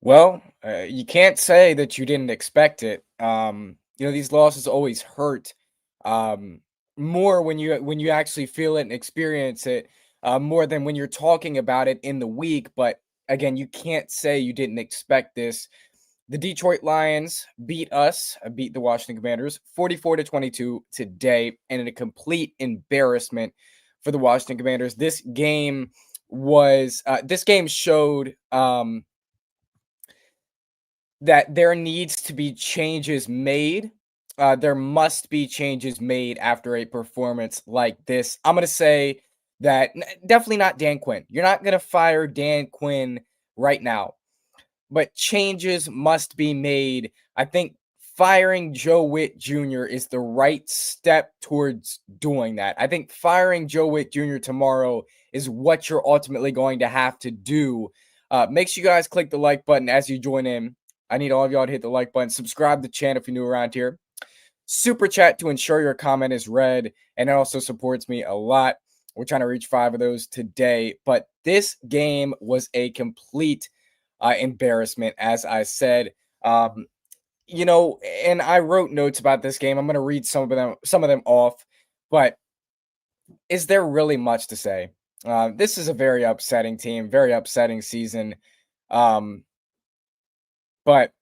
Well, you can't say that you didn't expect it. These losses always hurt um, more when you actually feel it and experience it, more than when you're talking about it in the week. But again, you can't say you didn't expect this. The Detroit Lions beat the Washington Commanders 44-22 today, and in a complete embarrassment for the Washington Commanders. This game showed. That there needs to be changes made. There must be changes made after a performance like this. I'm gonna say that definitely not Dan Quinn. You're not gonna fire Dan Quinn right now, but changes must be made. I think firing Joe Witt Jr. is the right step towards doing that. I think firing Joe Witt Jr. tomorrow is what you're ultimately going to have to do. Make sure you guys click the like button as you join in. I need all of y'all to hit the like button. Subscribe to the channel if you're new around here. Super chat to ensure your comment is read, and it also supports me a lot. We're trying to reach 5 of those today, but this game was a complete embarrassment, as I said. And I wrote notes about this game. I'm going to read some of them off, but is there really much to say? This is a very upsetting team, very upsetting season. Um, but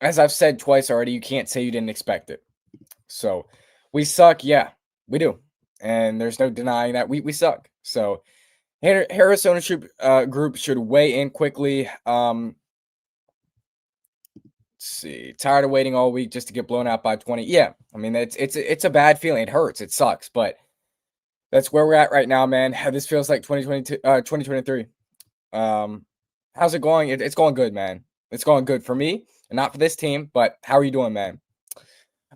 as I've said twice already, you can't say you didn't expect it. So we suck. Yeah, we do. And there's no denying that we suck. So Harris ownership group should weigh in quickly. Let's see. Tired of waiting all week just to get blown out by 20. Yeah. I mean, it's a bad feeling. It hurts. It sucks, but that's where we're at right now, man. This feels like 2022 2023. How's it going? It's going good, man. It's going good for me and not for this team, but how are you doing, man?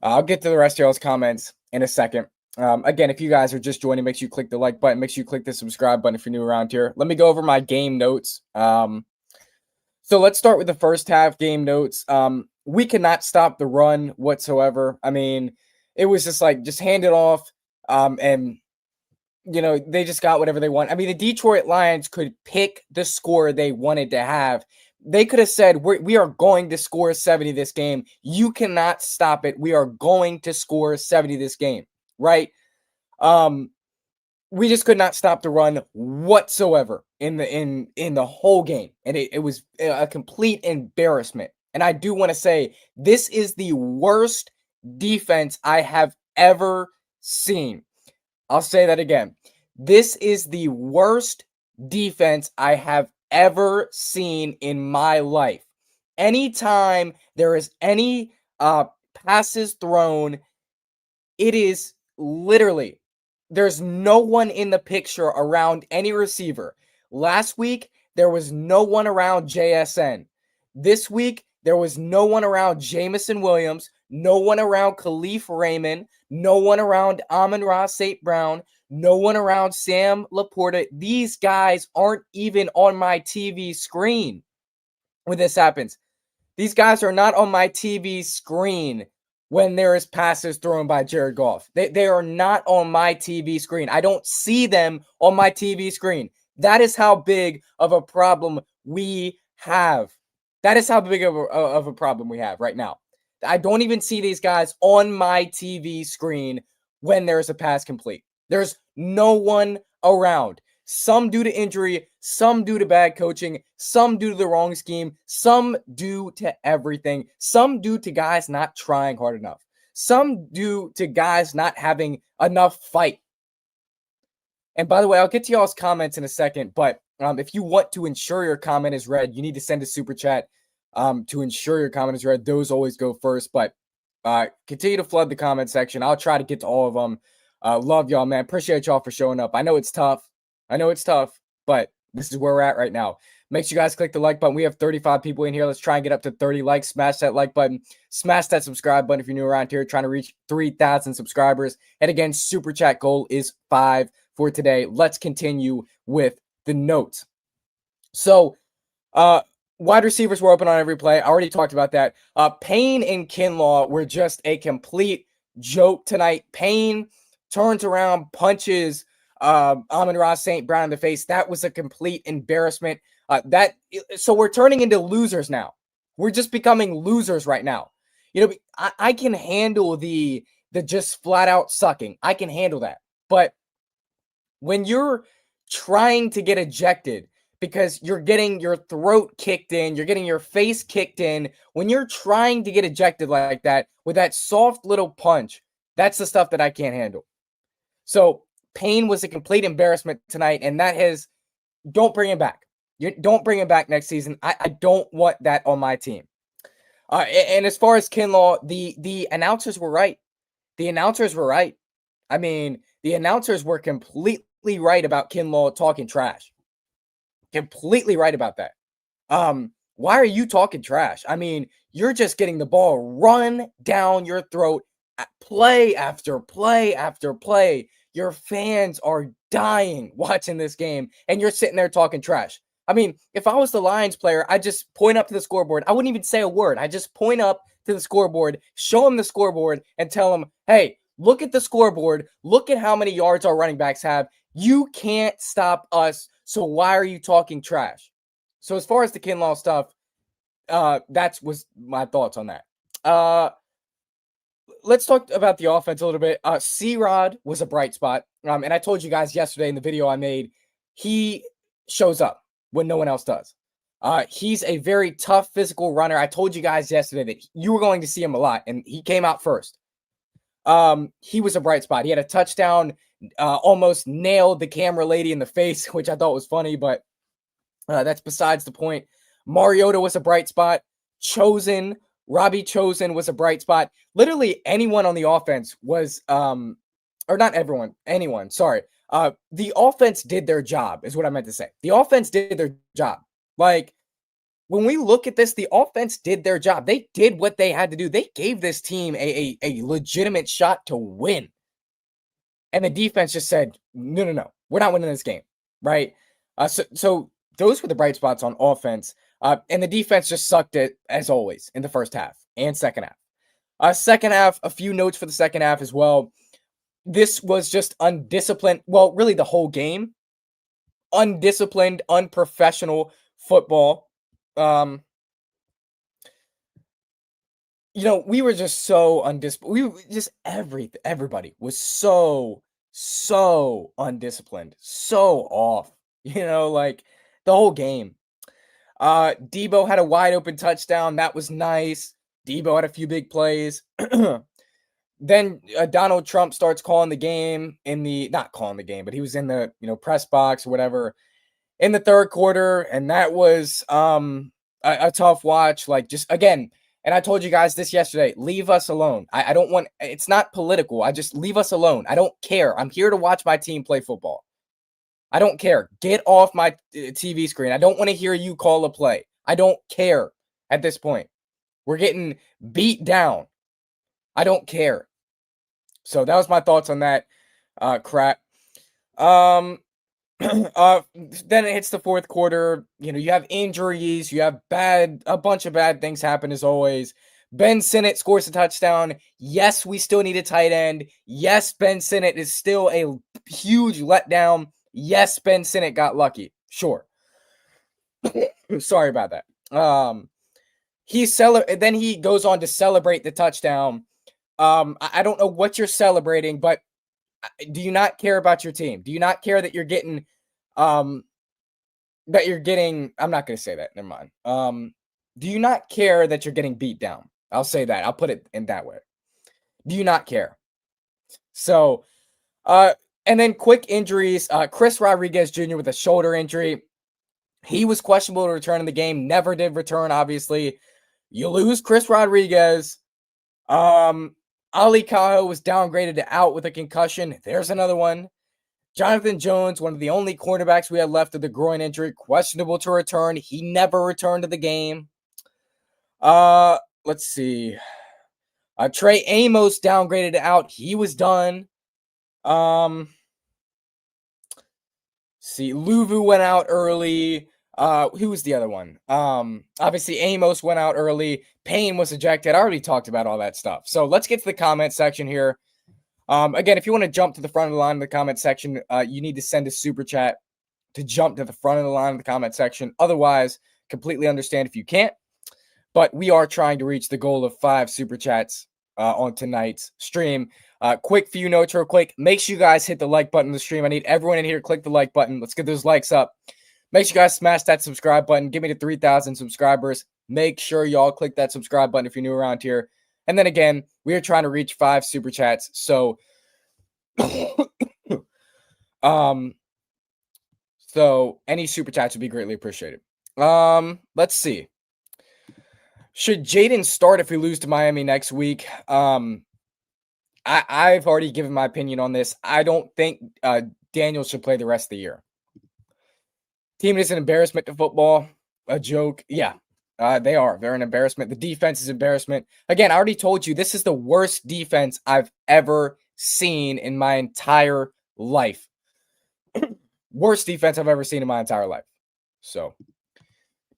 I'll get to the rest of y'all's comments in a second. Again, if you guys are just joining, make sure you click the like button. Make sure you click the subscribe button if you're new around here. Let me go over my game notes. So let's start with the first half game notes. We cannot stop the run whatsoever. I mean, it was just hand it off. And they just got whatever they want. I mean, the Detroit Lions could pick the score they wanted to have. They could have said, we are going to score 70 this game. You cannot stop it. We are going to score 70 this game, right? We just could not stop the run whatsoever in the whole game. And it was a complete embarrassment. And I do want to say, this is the worst defense I have ever seen. I'll say that again. This is the worst defense I have ever seen in my life. Anytime there is any passes thrown, it is literally, there's no one in the picture around any receiver. Last week, there was no one around JSN. This week, there was no one around Jameson Williams, no one around Khalif Raymond, no one around Amon-Ra St. Brown, no one around Sam Laporta. These guys aren't even on my TV screen when this happens. These guys are not on my TV screen when there is passes thrown by Jared Goff. They are not on my TV screen. I don't see them on my TV screen. That is how big of a problem we have. That is how big of a problem we have right now. I don't even see these guys on my TV screen when there's a pass complete. There's no one around. Some due to injury, some due to bad coaching, some due to the wrong scheme, some due to everything, some due to guys not trying hard enough, some due to guys not having enough fight. And by the way, I'll get to y'all's comments in a second, but if you want to ensure your comment is read, you need to send a super chat to ensure your comment is read. Those always go first, but continue to flood the comment section. I'll try to get to all of them. Love y'all, man. Appreciate y'all for showing up. I know it's tough, but this is where we're at right now. Make sure you guys click the like button. We have 35 people in here. Let's try and get up to 30 likes. Smash that like button. Smash that subscribe button if you're new around here. Trying to reach 3,000 subscribers. And again, super chat goal is 5 for today. Let's continue with the notes. So, wide receivers were open on every play. I already talked about that. Payne and Kinlaw were just a complete joke tonight. Payne turns around, punches Amon-Ra St. Brown in the face. That was a complete embarrassment. So we're turning into losers now. We're just becoming losers right now. You know, I can handle the just flat out sucking. I can handle that. But when you're trying to get ejected because you're getting your throat kicked in, you're getting your face kicked in, when you're trying to get ejected like that with that soft little punch, that's the stuff that I can't handle. So Payne was a complete embarrassment tonight, and that has don't bring him back. You don't bring him back next season. I don't want that on my team. And as far as Kinlaw, the announcers were right. The announcers were right. I mean, the announcers were completely right about Kinlaw talking trash. Completely right about that. Why are you talking trash? I mean, you're just getting the ball run down your throat, play after play after play. Your fans are dying watching this game, and you're sitting there talking trash. I mean, if I was the Lions player, I'd just point up to the scoreboard. I wouldn't even say a word. I just point up to the scoreboard, show them the scoreboard, and tell them, hey, look at the scoreboard. Look at how many yards our running backs have. You can't stop us. So why are you talking trash? So as far as the Kinlaw stuff, that was my thoughts on that. Let's talk about the offense a little bit. C-Rod was a bright spot. And I told you guys yesterday in the video I made, he shows up when no one else does. He's a very tough physical runner. I told you guys yesterday that you were going to see him a lot, and he came out first. He was a bright spot. He had a touchdown, almost nailed the camera lady in the face, which I thought was funny, but that's besides the point. Mariota was a bright spot. Robbie Chosen was a bright spot. Literally anyone on the offense was, or not everyone, anyone, sorry. The offense did their job, is what I meant to say. The offense did their job. Like, when we look at this, the offense did their job. They did what they had to do. They gave this team a legitimate shot to win. And the defense just said, no, we're not winning this game, right? So those were the bright spots on offense. And the defense just sucked it, as always, in the first half and second half. Second half, a few notes for the second half as well. This was just undisciplined. Well, really the whole game. Undisciplined, unprofessional football. We were just so undisciplined. Everybody was so undisciplined, so off, like the whole game. Debo had a wide open touchdown. That was nice. Debo had a few big plays. Then Donald Trump starts calling the game not calling the game, but he was in the, press box or whatever in the third quarter. And that was a tough watch. Like, just again, and I told you guys this yesterday, leave us alone. I don't want, it's not political. I just leave us alone. I don't care. I'm here to watch my team play football. I don't care. Get off my TV screen. I don't want to hear you call a play. I don't care at this point. We're getting beat down. I don't care. So that was my thoughts on that crap. Then it hits the fourth quarter. You have injuries. You have a bunch of bad things happen as always. Ben Sinnott scores a touchdown. Yes, we still need a tight end. Yes, Ben Sinnott is still a huge letdown. Yes, Ben Sinnott got lucky. Sure. Sorry about that. Then he goes on to celebrate the touchdown. I don't know what you're celebrating, but do you not care about your team? Do you not care that you're getting, I'm not going to say that. Never mind. Do you not care that you're getting beat down? I'll say that. I'll put it in that way. Do you not care? So, and then quick injuries. Chris Rodriguez Jr. with a shoulder injury. He was questionable to return in the game. Never did return, obviously. You lose Chris Rodriguez. Ali Cajo was downgraded to out with a concussion. There's another one. Jonathan Jones, one of the only cornerbacks we had left with a groin injury, questionable to return. He never returned to the game. Let's see. Trey Amos downgraded to out. He was done. Luvu went out early. Who was the other one? Obviously Amos went out early. Payne was ejected. I already talked about all that stuff. So let's get to the comment section here. Again, if you want to jump to the front of the line in the comment section, you need to send a super chat to jump to the front of the line in the comment section. Otherwise, completely understand if you can't. but we are trying to reach the goal of 5 super chats on tonight's stream. Quick few notes real quick. Make sure you guys hit the like button on the stream. I need everyone in here to click the like button. Let's get those likes up. Make sure you guys smash that subscribe button. Give me to 3,000 subscribers. Make sure y'all click that subscribe button if you're new around here. And then again, we are trying to reach 5 super chats. So, so any super chats would be greatly appreciated. Let's see. Should Jaden start if we lose to Miami next week? I've already given my opinion on this. I don't think Daniel should play the rest of the year. Team is an embarrassment to football. A joke. Yeah, they are. They're an embarrassment. The defense is embarrassment. Again, I already told you this is the worst defense I've ever seen in my entire life. Worst defense I've ever seen in my entire life. So,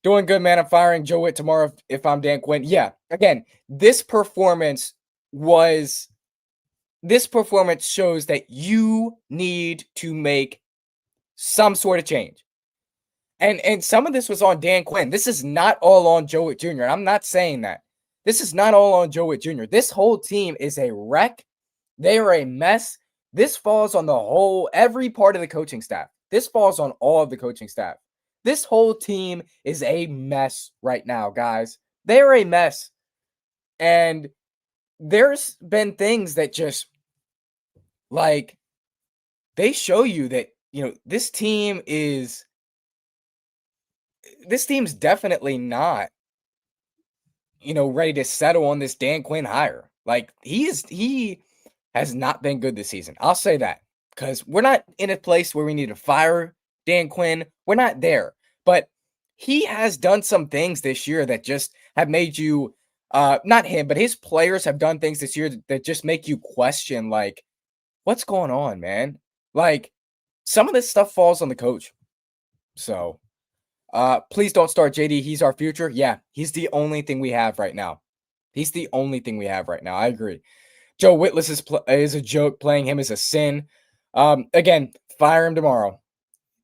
doing good, man. I'm firing Joe Witt tomorrow if I'm Dan Quinn. Yeah, again, this performance shows that you need to make some sort of change. And some of this was on Dan Quinn. This is not all on Joe Witt Jr. I'm not saying that. This is not all on Joe Witt Jr. This whole team is a wreck. They are a mess. This falls on every part of the coaching staff. This falls on all of the coaching staff. This whole team is a mess right now, guys. They're a mess. And there's been things that just, like, they show you that, this team's definitely not, ready to settle on this Dan Quinn hire. Like, he has not been good this season. I'll say that, because we're not in a place where we need to fire Dan Quinn. We're not there. But he has done some things this year that just have made you, not him, but his players have done things this year that just make you question, like, what's going on, man? Like, some of this stuff falls on the coach. So, please don't start JD. He's our future. Yeah, he's the only thing we have right now. He's the only thing we have right now. I agree. Joe Witless is a joke. Playing him is a sin. Again, fire him tomorrow.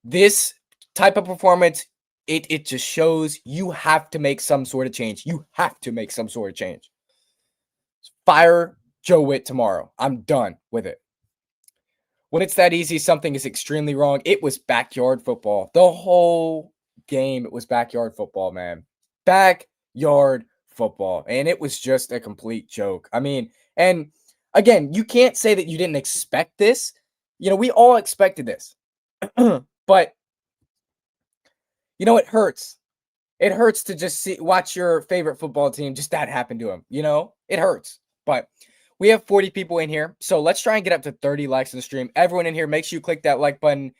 This type of performance, it just shows you have to make some sort of change. You have to make some sort of change. Fire Joe Witt tomorrow. I'm done with it. When it's that easy, something is extremely wrong. It was backyard football. The whole game, it was backyard football, man. Backyard football. And it was just a complete joke. I mean, and again, you can't say that you didn't expect this. We all expected this. But, it hurts. It hurts to just watch your favorite football team, just that happen to them. It hurts. But we have 40 people in here, so let's try and get up to 30 likes in the stream. Everyone in here, make sure you click that like button.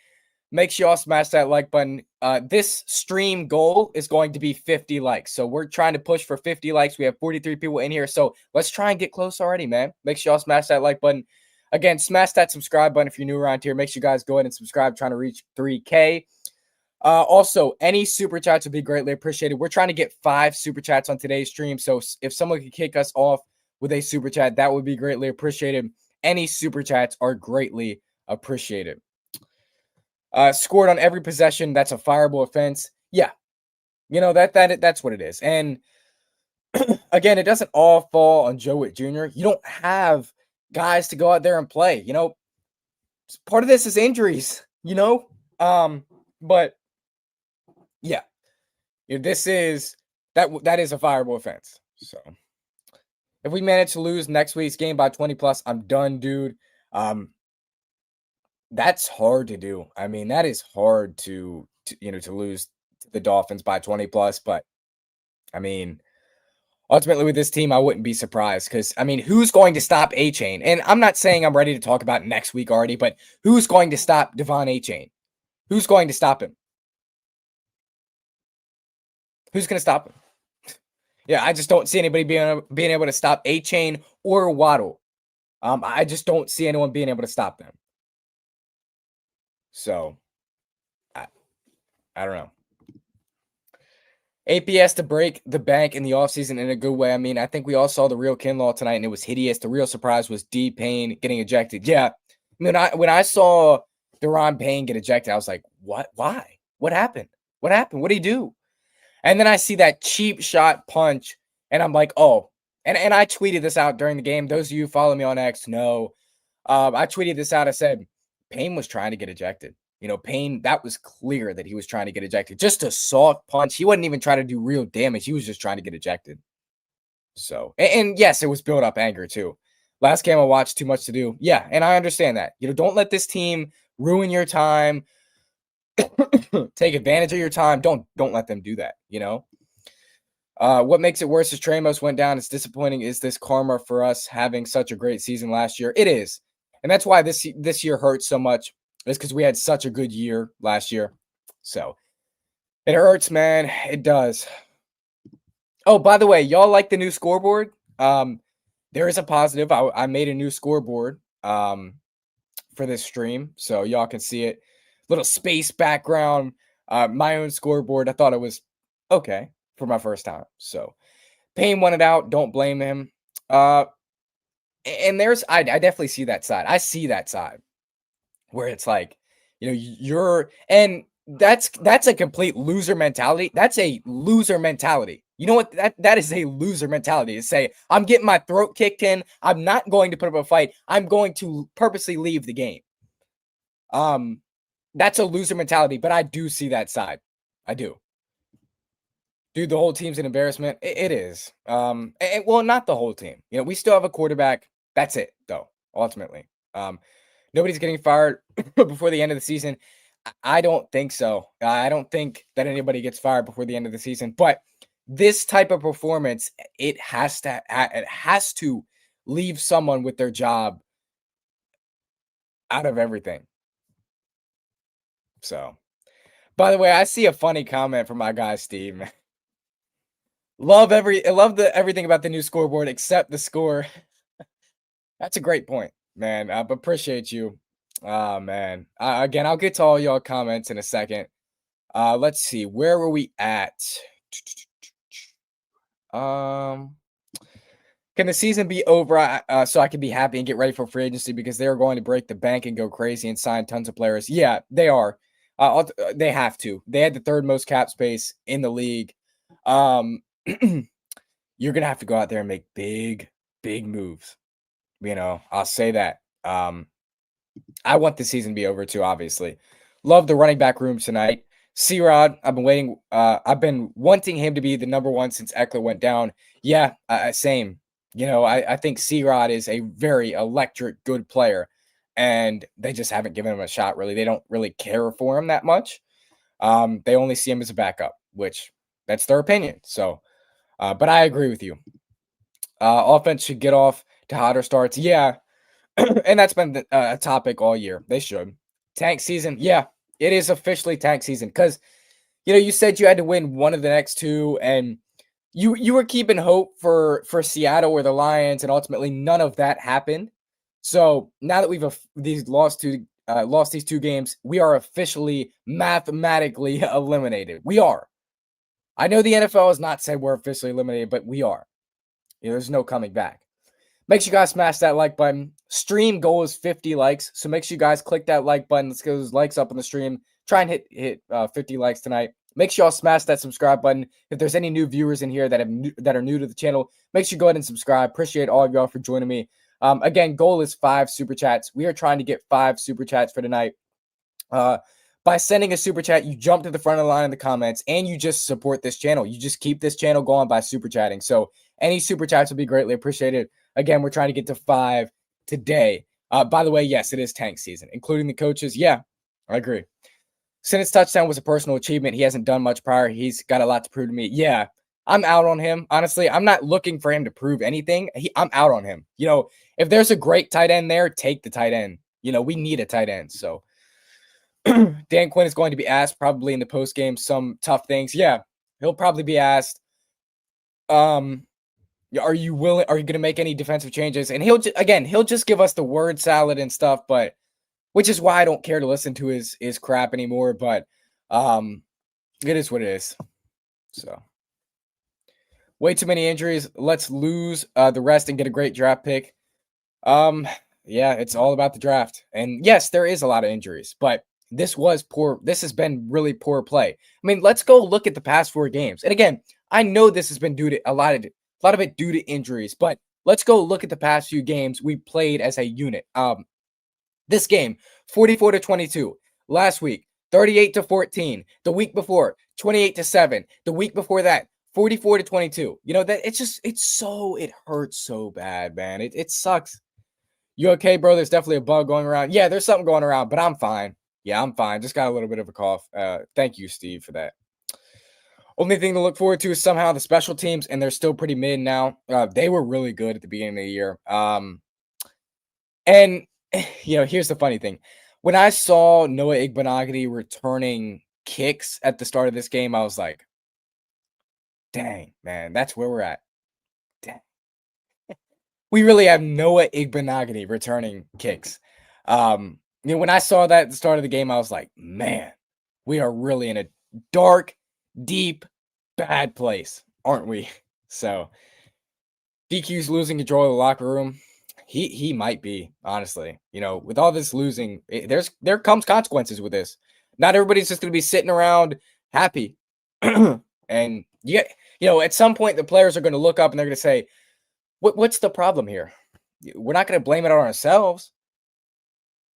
Make sure you all smash that like button. This stream goal is going to be 50 likes. So we're trying to push for 50 likes. We have 43 people in here. So let's try and get close already, man. Make sure y'all smash that like button. Again, smash that subscribe button if you're new around here. Make sure you guys go ahead and subscribe, trying to reach 3K. Also, any super chats would be greatly appreciated. We're trying to get 5 super chats on today's stream. So if someone could kick us off with a super chat, that would be greatly appreciated. Any super chats are greatly appreciated. Scored on every possession. That's a fireable offense. Yeah. That's what it is. And again, it doesn't all fall on Joe Witt Jr. You don't have guys to go out there and play. Part of this is injuries, but yeah, this is that is a fireable offense. So if we manage to lose next week's game by 20 plus, I'm done, dude. That's hard to do. I mean, that is hard to lose to the Dolphins by 20 plus. But I mean, ultimately with this team, I wouldn't be surprised because, I mean, who's going to stop Achane? And I'm not saying I'm ready to talk about next week already, but who's going to stop Devon Achane? Who's going to stop him? Who's going to stop him? Yeah, I just don't see anybody being able to stop Achane or Waddle. I just don't see anyone being able to stop them. So, I don't know. APS to break the bank in the offseason in a good way. I mean, I think we all saw the real Kinlaw tonight, and it was hideous. The real surprise was D. Payne getting ejected. Yeah, I mean, when I saw Deron Payne get ejected, I was like, what? Why? What happened? What happened? What did he do? And then I see that cheap shot punch And I'm like, oh, and I tweeted this out during the game. Those of you who follow me on X know. I tweeted this out. I said Payne was trying to get ejected. Payne, that was clear that he was trying to get ejected. Just a soft punch. He wasn't even trying to do real damage. He was just trying to get ejected. So, and yes, it was built up anger too. Last game I watched, too much to do. Yeah, and I understand that. Don't let this team ruin your time. Take advantage of your time. Don't let them do that. What makes it worse is Tramos went down. It's disappointing. Is this karma for us having such a great season last year? It is. And that's why this year hurts so much. It's because we had such a good year last year. So it hurts, man. It does. Oh, by the way, y'all like the new scoreboard? There is a positive. I made a new scoreboard for this stream, so y'all can see it. Little space background, my own scoreboard. I thought it was okay for my first time. So Payne won it out. Don't blame him. And I definitely see that side. I see that side where it's like, and that's a complete loser mentality. That's a loser mentality. You know what? That is a loser mentality to say, I'm getting my throat kicked in. I'm not going to put up a fight. I'm going to purposely leave the game. That's a loser mentality, but I do see that side. I do. Dude, the whole team's an embarrassment. It is. Well, not the whole team. We still have a quarterback. That's it, though, ultimately. Nobody's getting fired before the end of the season. I don't think so. I don't think that anybody gets fired before the end of the season. But this type of performance, it has to leave someone with their job out of everything. So, by the way, I see a funny comment from my guy Steve. Love everything about the new scoreboard except the score. That's a great point, man. I appreciate you. Oh man. Again, I'll get to all y'all comments in a second. Let's see. Where were we at? Can the season be over so I can be happy and get ready for free agency because they're going to break the bank and go crazy and sign tons of players? Yeah, they are. They have to. They had the third most cap space in the league. You're gonna have to go out there and make big moves. I'll say that. I want the season to be over too, obviously. Love the running back room tonight. C-Rod, I've been wanting him to be the number one since Eckler went down. Yeah, same. I think C-Rod is a very electric, good player, and they just haven't given him a shot, really. They don't really care for him that much. They only see him as a backup, which that's their opinion. So, but I agree with you. Offense should get off to hotter starts. Yeah, and that's been a topic all year. They should. Tank season. Yeah, it is officially tank season because, you said you had to win one of the next two, and you were keeping hope for Seattle or the Lions, and ultimately none of that happened. So now that we've lost these two games, we are officially mathematically eliminated. We are. I know the NFL has not said we're officially eliminated, but we are. There's no coming back. Make sure you guys smash that like button. Stream goal is 50 likes, so make sure you guys click that like button. Let's get those likes up on the stream. Try and hit 50 likes tonight. Make sure y'all smash that subscribe button. If there's any new viewers in here that are new to the channel, make sure you go ahead and subscribe. Appreciate all of y'all for joining me. Again, goal is 5 super chats. We are trying to get 5 super chats for tonight. By sending a super chat, you jump to the front of the line in the comments, and you just support this channel. You just keep this channel going by super chatting. So any super chats will be greatly appreciated. Again, we're trying to get to 5 today. By the way, yes, it is tank season, including the coaches. Yeah, I agree. Since touchdown was a personal achievement. He hasn't done much prior. He's got a lot to prove to me. Yeah, I'm out on him. Honestly, I'm not looking for him to prove anything. I'm out on him. If there's a great tight end there, take the tight end. We need a tight end. So Dan Quinn is going to be asked probably in the post game some tough things. Yeah, he'll probably be asked, are you willing? Are you going to make any defensive changes? And he'll just give us the word salad and stuff, but which is why I don't care to listen to his crap anymore. But it is what it is. So way too many injuries. Let's lose the rest and get a great draft pick. Yeah, it's all about the draft. And yes, there is a lot of injuries, but this was poor. This has been really poor play. I mean, let's go look at the past 4 games. And again, I know this has been due to a lot of A lot of it due to injuries. But let's go look at the past few games we played as a unit. This game, 44-22. Last week, 38-14. The week before, 28-7. The week before that, 44-22. You know, that it hurts so bad, man. It sucks. You okay, bro? There's definitely a bug going around. Yeah, there's something going around, but I'm fine. Yeah, I'm fine. Just got a little bit of a cough. Thank you, Steve, for that. Only thing to look forward to is somehow the special teams, and they're still pretty mid now. They were really good at the beginning of the year. And here's the funny thing. When I saw Noah Igbenogany returning kicks at the start of this game, I was like, dang, man, that's where we're at. Dang. We really have Noah Igbenogany returning kicks. When I saw that at the start of the game, I was like, man, we are really in a dark, deep, bad place, aren't we? So DQ's losing control of the locker room. He might be, honestly. With all this losing, there comes consequences with this. Not everybody's just going to be sitting around happy. And at some point the players are going to look up and they're going to say, what's the problem here? We're not going to blame it on ourselves.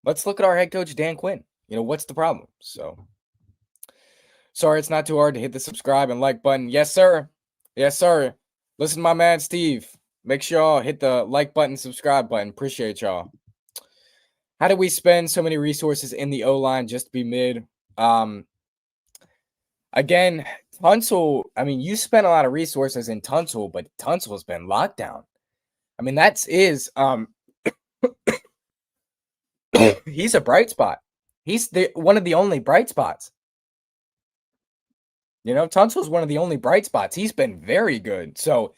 Let's look at our head coach, Dan Quinn. What's the problem? So sorry, it's not too hard to hit the subscribe and like button. Yes, sir. Yes, sir. Listen to my man, Steve. Make sure y'all hit the like button, subscribe button. Appreciate y'all. How do we spend so many resources in the O-line just to be mid? Again, Tunsil, you spent a lot of resources in Tunsil, but Tunsil's been locked down. He's a bright spot. He's one of the only bright spots. Tunsil's one of the only bright spots. He's been very good. So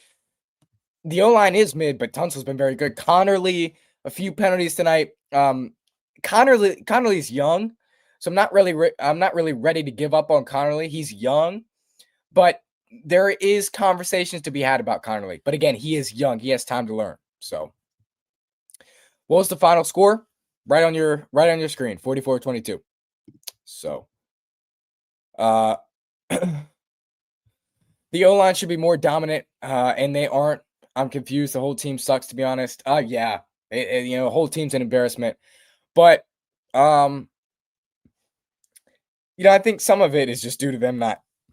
the O-line is mid, but Tunsil's been very good. Connerly, a few penalties tonight. Connerly's young, so I'm not really ready to give up on Connerly. He's young, but there is conversations to be had about Connerly. But again, he is young. He has time to learn. So what was the final score? Right on your screen, 44-22. So the O-line should be more dominant, and they aren't. I'm confused. The whole team sucks, to be honest. Yeah. The whole team's an embarrassment. But I think some of it is just due to them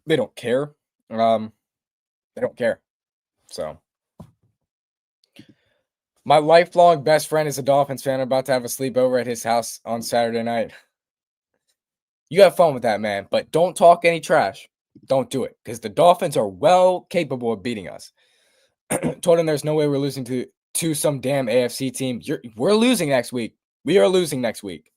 they don't care. They don't care. So my lifelong best friend is a Dolphins fan. I'm about to have a sleepover at his house on Saturday night. You have fun with that, man, but don't talk any trash. Don't do it, because the Dolphins are well capable of beating us. Told him there's no way we're losing to some damn AFC team. We're losing next week. We are losing next week.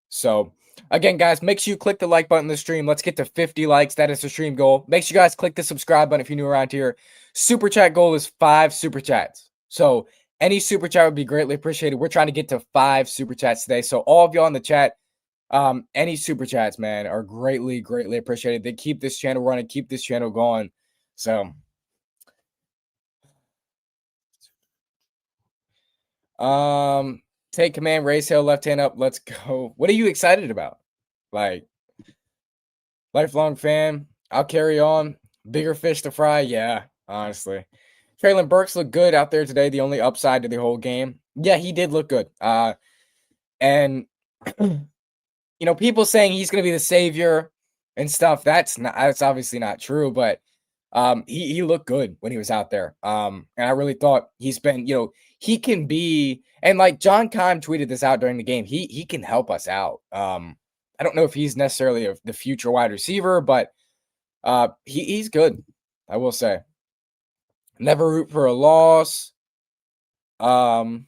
So, again, guys, make sure you click the like button in the stream. Let's get to 50 likes. That is the stream goal. Make sure you guys click the subscribe button if you're new around here. Super chat goal is 5 super chats. So, any super chat would be greatly appreciated. We're trying to get to 5 super chats today. So, all of y'all in the chat, any super chats, man, are greatly, greatly appreciated. They keep this channel running, keep this channel going. So, take command, raise hell, left hand up. Let's go. What are you excited about? Like, lifelong fan. I'll carry on. Bigger fish to fry. Yeah, honestly. Traylon Burks looked good out there today. The only upside to the whole game. Yeah, he did look good. And people saying he's going to be the savior and stuff. That's obviously not true, but he looked good when he was out there. And I really thought he's been, he can be, and like John Keim tweeted this out during the game, he can help us out. I don't know if he's necessarily the future wide receiver, but he's good, I will say. Never root for a loss. No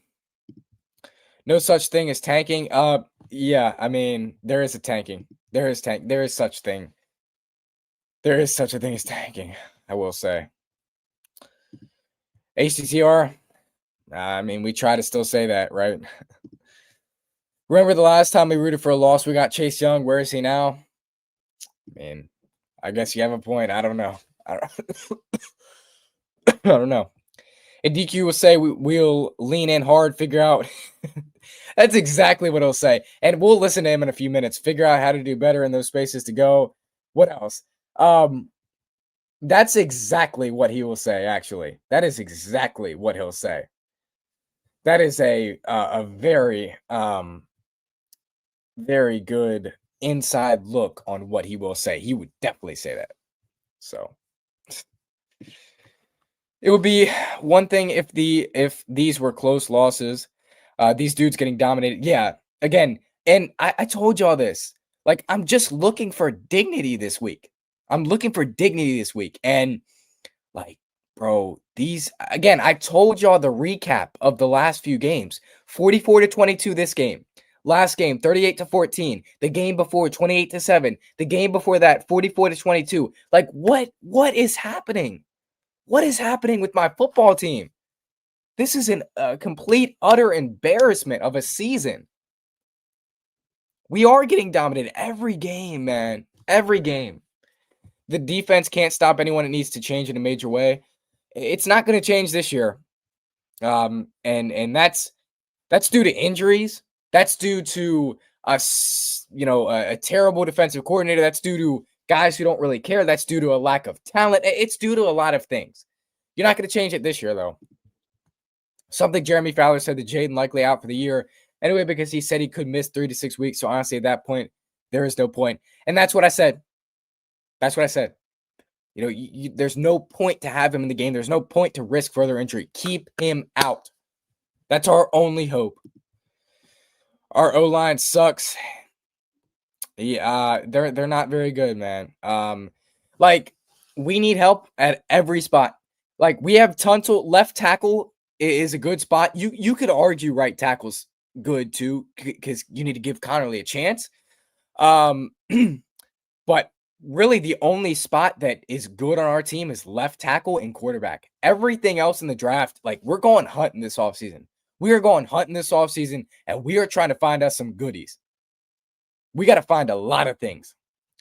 such thing as tanking. Yeah, there is a tanking. There is such thing. There is such a thing as tanking, I will say. HTTR, we try to still say that, right? Remember the last time we rooted for a loss, we got Chase Young. Where is he now? I guess you have a point. I don't know. I don't know. And DQ will say we'll lean in hard, figure out. That's exactly what he'll say. And we'll listen to him in a few minutes, figure out how to do better in those spaces to go. What else? That's exactly what he will say, actually. That is exactly what he'll say. That is a very, very good inside look on what he will say. He would definitely say that. So, it would be one thing if these were close losses, these dudes getting dominated. Yeah, again, and I told y'all this. Like, I'm just looking for dignity this week. I'm looking for dignity this week, and like, bro, these again, I told y'all the recap of the last few games. 44-22 this game. Last game, 38-14. The game before, 28-7. The game before that, 44-22. Like, what is happening? What is happening with my football team? This is a complete, utter embarrassment of a season. We are getting dominated every game, man. Every game. The defense can't stop anyone. It needs to change in a major way. It's not going to change this year. And that's due to injuries. That's due to a terrible defensive coordinator. That's due to guys who don't really care. That's due to a lack of talent. It's due to a lot of things. You're not going to change it this year, though. Something Jeremy Fowler said that Jaden likely out for the year anyway, because he said he could miss 3 to 6 weeks. So honestly, at that point, there is no point. And that's what I said. That's what I said. You know, there's no point to have him in the game. There's no point to risk further injury. Keep him out. That's our only hope. Our O-line sucks. Yeah, they're not very good, man. Like, we need help at every spot. Like, we have Tunsil. Left tackle is a good spot. You could argue right tackle's good too, because you need to give Connerly a chance. But really the only spot that is good on our team is left tackle and quarterback. Everything else in the draft, like, we're going hunting this offseason. We are going hunting this offseason, and we are trying to find us some goodies. We got to find a lot of things.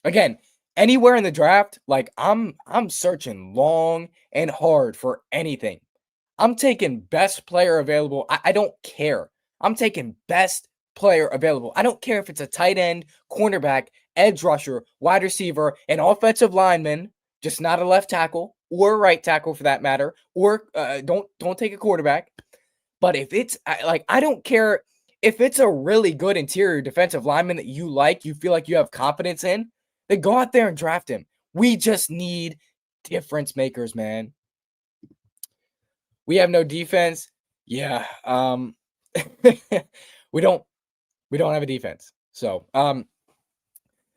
Again, anywhere in the draft, like, I'm searching long and hard for anything. I'm taking best player available. I don't care. I'm taking best player available. I don't care if it's a tight end, cornerback, edge rusher, wide receiver, an offensive lineman, just not a left tackle or a right tackle for that matter, or don't take a quarterback. But if it's like, I don't care if it's a really good interior defensive lineman that you like, you feel like you have confidence in, then go out there and draft him. We just need difference makers, man. We have no defense. Yeah. we don't have a defense. So,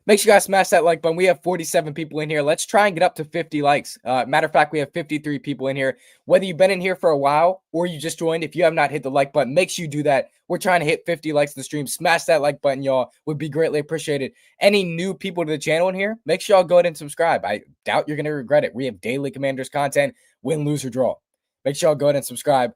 make sure you guys smash that like button. We have 47 people in here. Let's try and get up to 50 likes. Matter of fact, we have 53 people in here. Whether you've been in here for a while or you just joined, if you have not hit the like button, make sure you do that. We're trying to hit 50 likes in the stream. Smash that like button, y'all. Would be greatly appreciated. Any new people to the channel in here, make sure y'all go ahead and subscribe. I doubt you're going to regret it. We have daily Commanders content, win, lose, or draw. Make sure y'all go ahead and subscribe.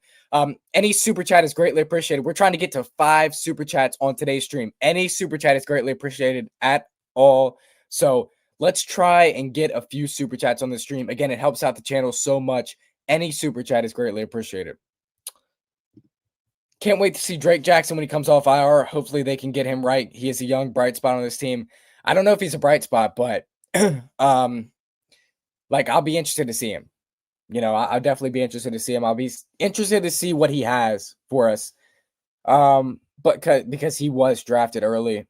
Any super chat is greatly appreciated. We're trying to get to 5 super chats on today's stream. Any super chat is greatly appreciated at all. So let's try and get a few super chats on the stream. Again, it helps out the channel so much. Any super chat is greatly appreciated. Can't wait to see Drake Jackson when he comes off IR. Hopefully they can get him right. He is a young bright spot on this team. I don't know if he's a bright spot, but like, I'll be interested to see him. You know, I'll definitely be interested to see him. I'll be interested to see what he has for us. But because he was drafted early.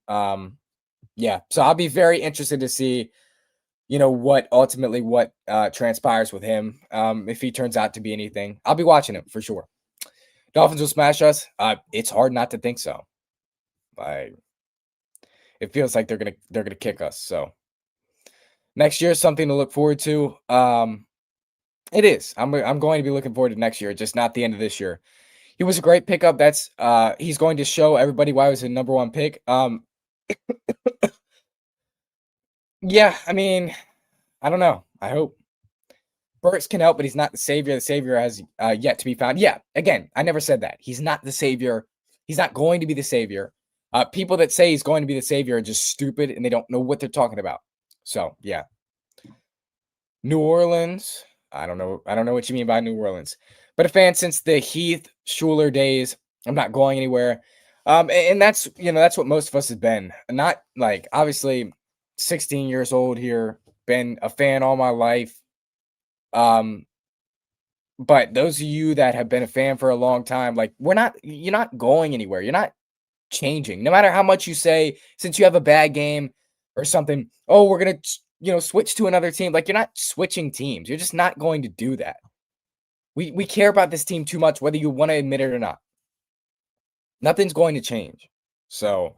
Yeah, so I'll be very interested to see, what transpires with him. If he turns out to be anything, I'll be watching him for sure. Dolphins will smash us. It's hard not to think so. It feels like they're gonna kick us. So next year is something to look forward to. It is. I'm going to be looking forward to next year, just not the end of this year. He was a great pickup. That's he's going to show everybody why he was a number 1 pick. Yeah, I mean, I don't know. I hope Burks can help, but he's not the savior. The savior has yet to be found. Yeah, again, I never said that. He's not the savior. He's not going to be the savior. People that say he's going to be the savior are just stupid and they don't know what they're talking about. So, yeah. New Orleans. I don't know what you mean by New Orleans. But a fan since the Heath Schuler days. I'm not going anywhere. And that's what most of us have been. Not like, obviously 16 years old here, been a fan all my life. Um, but those of you that have been a fan for a long time, like you're not going anywhere. You're not changing. No matter how much you say, since you have a bad game or something, oh, we're gonna switch to another team. Like you're not switching teams. You're just not going to do that. We care about this team too much, whether you want to admit it or not. Nothing's going to change. So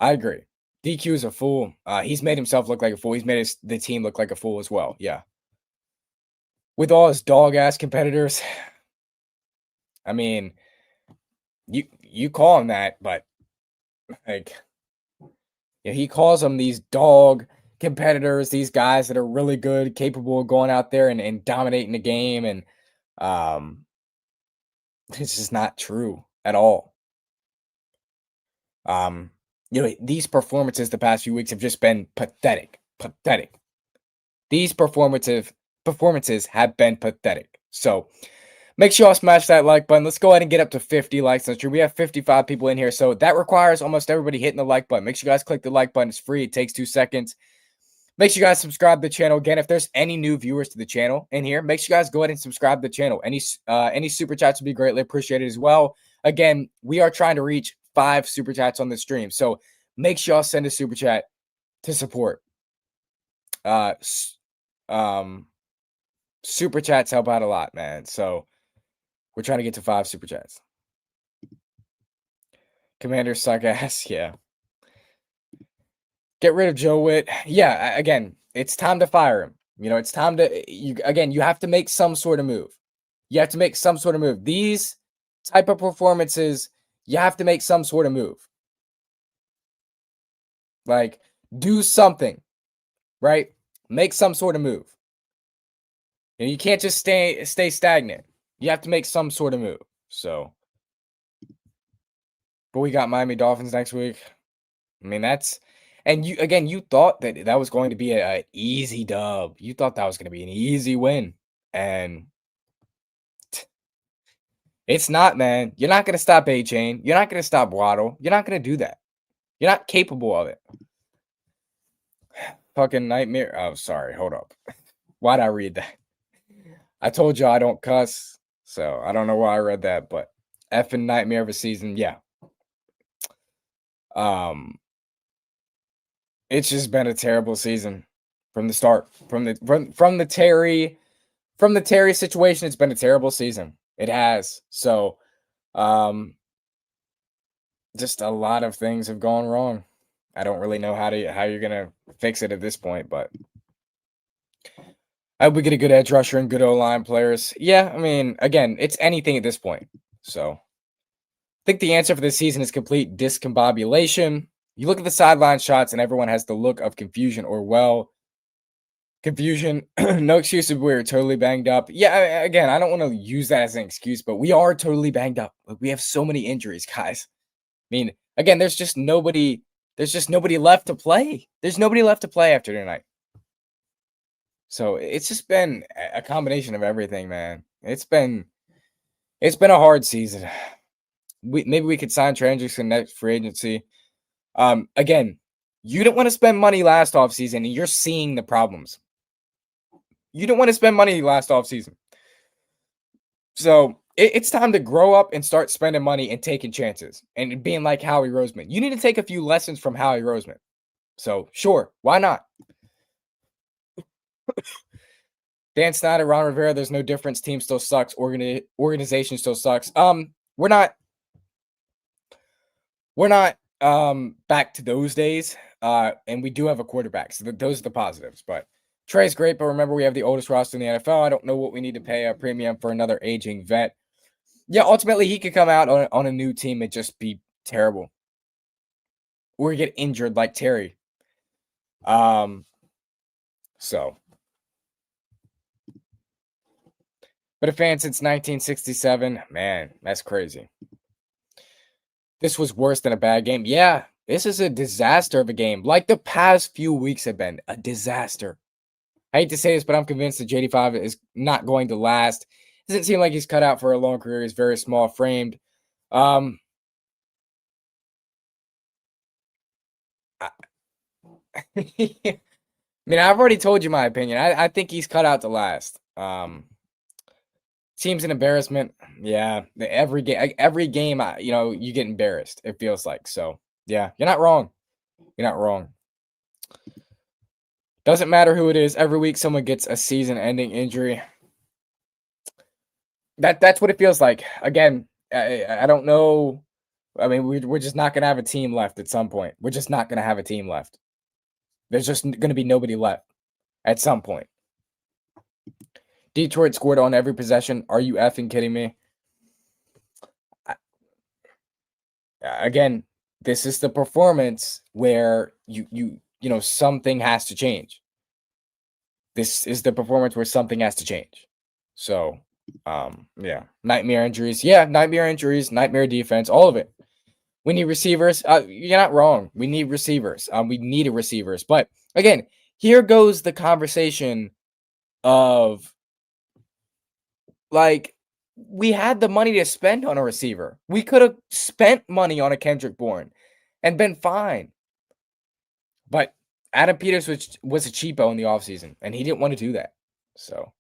I agree. DQ is a fool. He's made himself look like a fool. He's made the team look like a fool as well. Yeah. With all his dog ass competitors, I mean, you call him that, but like, yeah, he calls them these dog competitors, these guys that are really good, capable of going out there and dominating the game, and um, it's just not true at all. Um, these performances the past few weeks have just been pathetic, pathetic. These performances have been pathetic. So make sure y'all smash that like button. Let's go ahead and get up to 50 likes on the stream. We have 55 people in here, so that requires almost everybody hitting the like button. Make sure you guys click the like button. It's free. It takes 2 seconds. Make sure you guys subscribe to the channel. Again, if there's any new viewers to the channel in here, make sure you guys go ahead and subscribe to the channel. Any super chats would be greatly appreciated as well. Again, we are trying to reach 5 super chats on the stream, so make sure y'all send a super chat to support. Super chats help out a lot, man. So we're trying to get to 5 super chats. Commander suck ass, yeah. Get rid of Joe Witt. Yeah, again, it's time to fire him. It's time to you have to make some sort of move. You have to make some sort of move. These type of performances, you have to make some sort of move. Like, do something, right? Make some sort of move. You can't just stay stagnant. You have to make some sort of move. So, but we got Miami Dolphins next week. I mean, you thought that was going to be an easy dub. You thought that was going to be an easy win, and it's not, man. You're not going to stop A-Chain. You're not going to stop Waddle. You're not going to do that. You're not capable of it. Fucking nightmare. Oh, sorry. Hold up. Why'd I read that? I told you I don't cuss, so I don't know why I read that, but effing nightmare of a season. Yeah. It's just been a terrible season from the start. From the Terry situation, it's been a terrible season. It has. So, just a lot of things have gone wrong. I don't really know how you're gonna fix it at this point, but I hope we get a good edge rusher and good O-line players. Yeah, I mean, again, it's anything at this point. So, I think the answer for this season is complete discombobulation. You look at the sideline shots, and everyone has the look of confusion or confusion. No excuse if we're totally banged up. Yeah, again, I don't want to use that as an excuse, but we are totally banged up. Like, we have so many injuries, guys. I mean, again, there's just nobody left to play. There's nobody left to play after tonight. So it's just been a combination of everything, man. It's been a hard season. Maybe we could sign Trey Hendrickson next free agency. Again, you didn't want to spend money last offseason, and you're seeing the problems. You didn't want to spend money last offseason. So it's time to grow up and start spending money and taking chances and being like Howie Roseman. You need to take a few lessons from Howie Roseman. So sure, why not? Dan Snyder, Ron Rivera, there's no difference. Team still sucks. Organization still sucks. We're not back to those days. And we do have a quarterback. So those are the positives. But Trey's great, but remember, we have the oldest roster in the NFL. I don't know what we need to pay a premium for another aging vet. Yeah, ultimately, he could come out on a new team and just be terrible. Or get injured like Terry. So. But a fan since 1967, man, that's crazy. This was worse than a bad game. Yeah, this is a disaster of a game. Like the past few weeks have been a disaster. I hate to say this, but I'm convinced that JD5 is not going to last. Doesn't seem like he's cut out for a long career. He's very small framed. I mean, I've already told you my opinion. I think he's cut out to last. Team's an embarrassment. Yeah, every game, you get embarrassed. It feels like so. Yeah, you're not wrong. You're not wrong. Doesn't matter who it is. Every week, someone gets a season-ending injury. That's what it feels like. Again, I don't know. I mean, we're just not gonna have a team left at some point. We're just not gonna have a team left. There's just gonna be nobody left at some point. Detroit scored on every possession. Are you effing kidding me? Again, this is the performance where something has to change. This is the performance where something has to change. So, yeah, nightmare injuries. Yeah, nightmare injuries, nightmare defense, all of it. We need receivers. You're not wrong. We need receivers. We needed receivers. But again, here goes the conversation of like we had the money to spend on a receiver. We could have spent money on a Kendrick Bourne and been fine. But Adam Peters was a cheapo in the offseason, and he didn't want to do that. So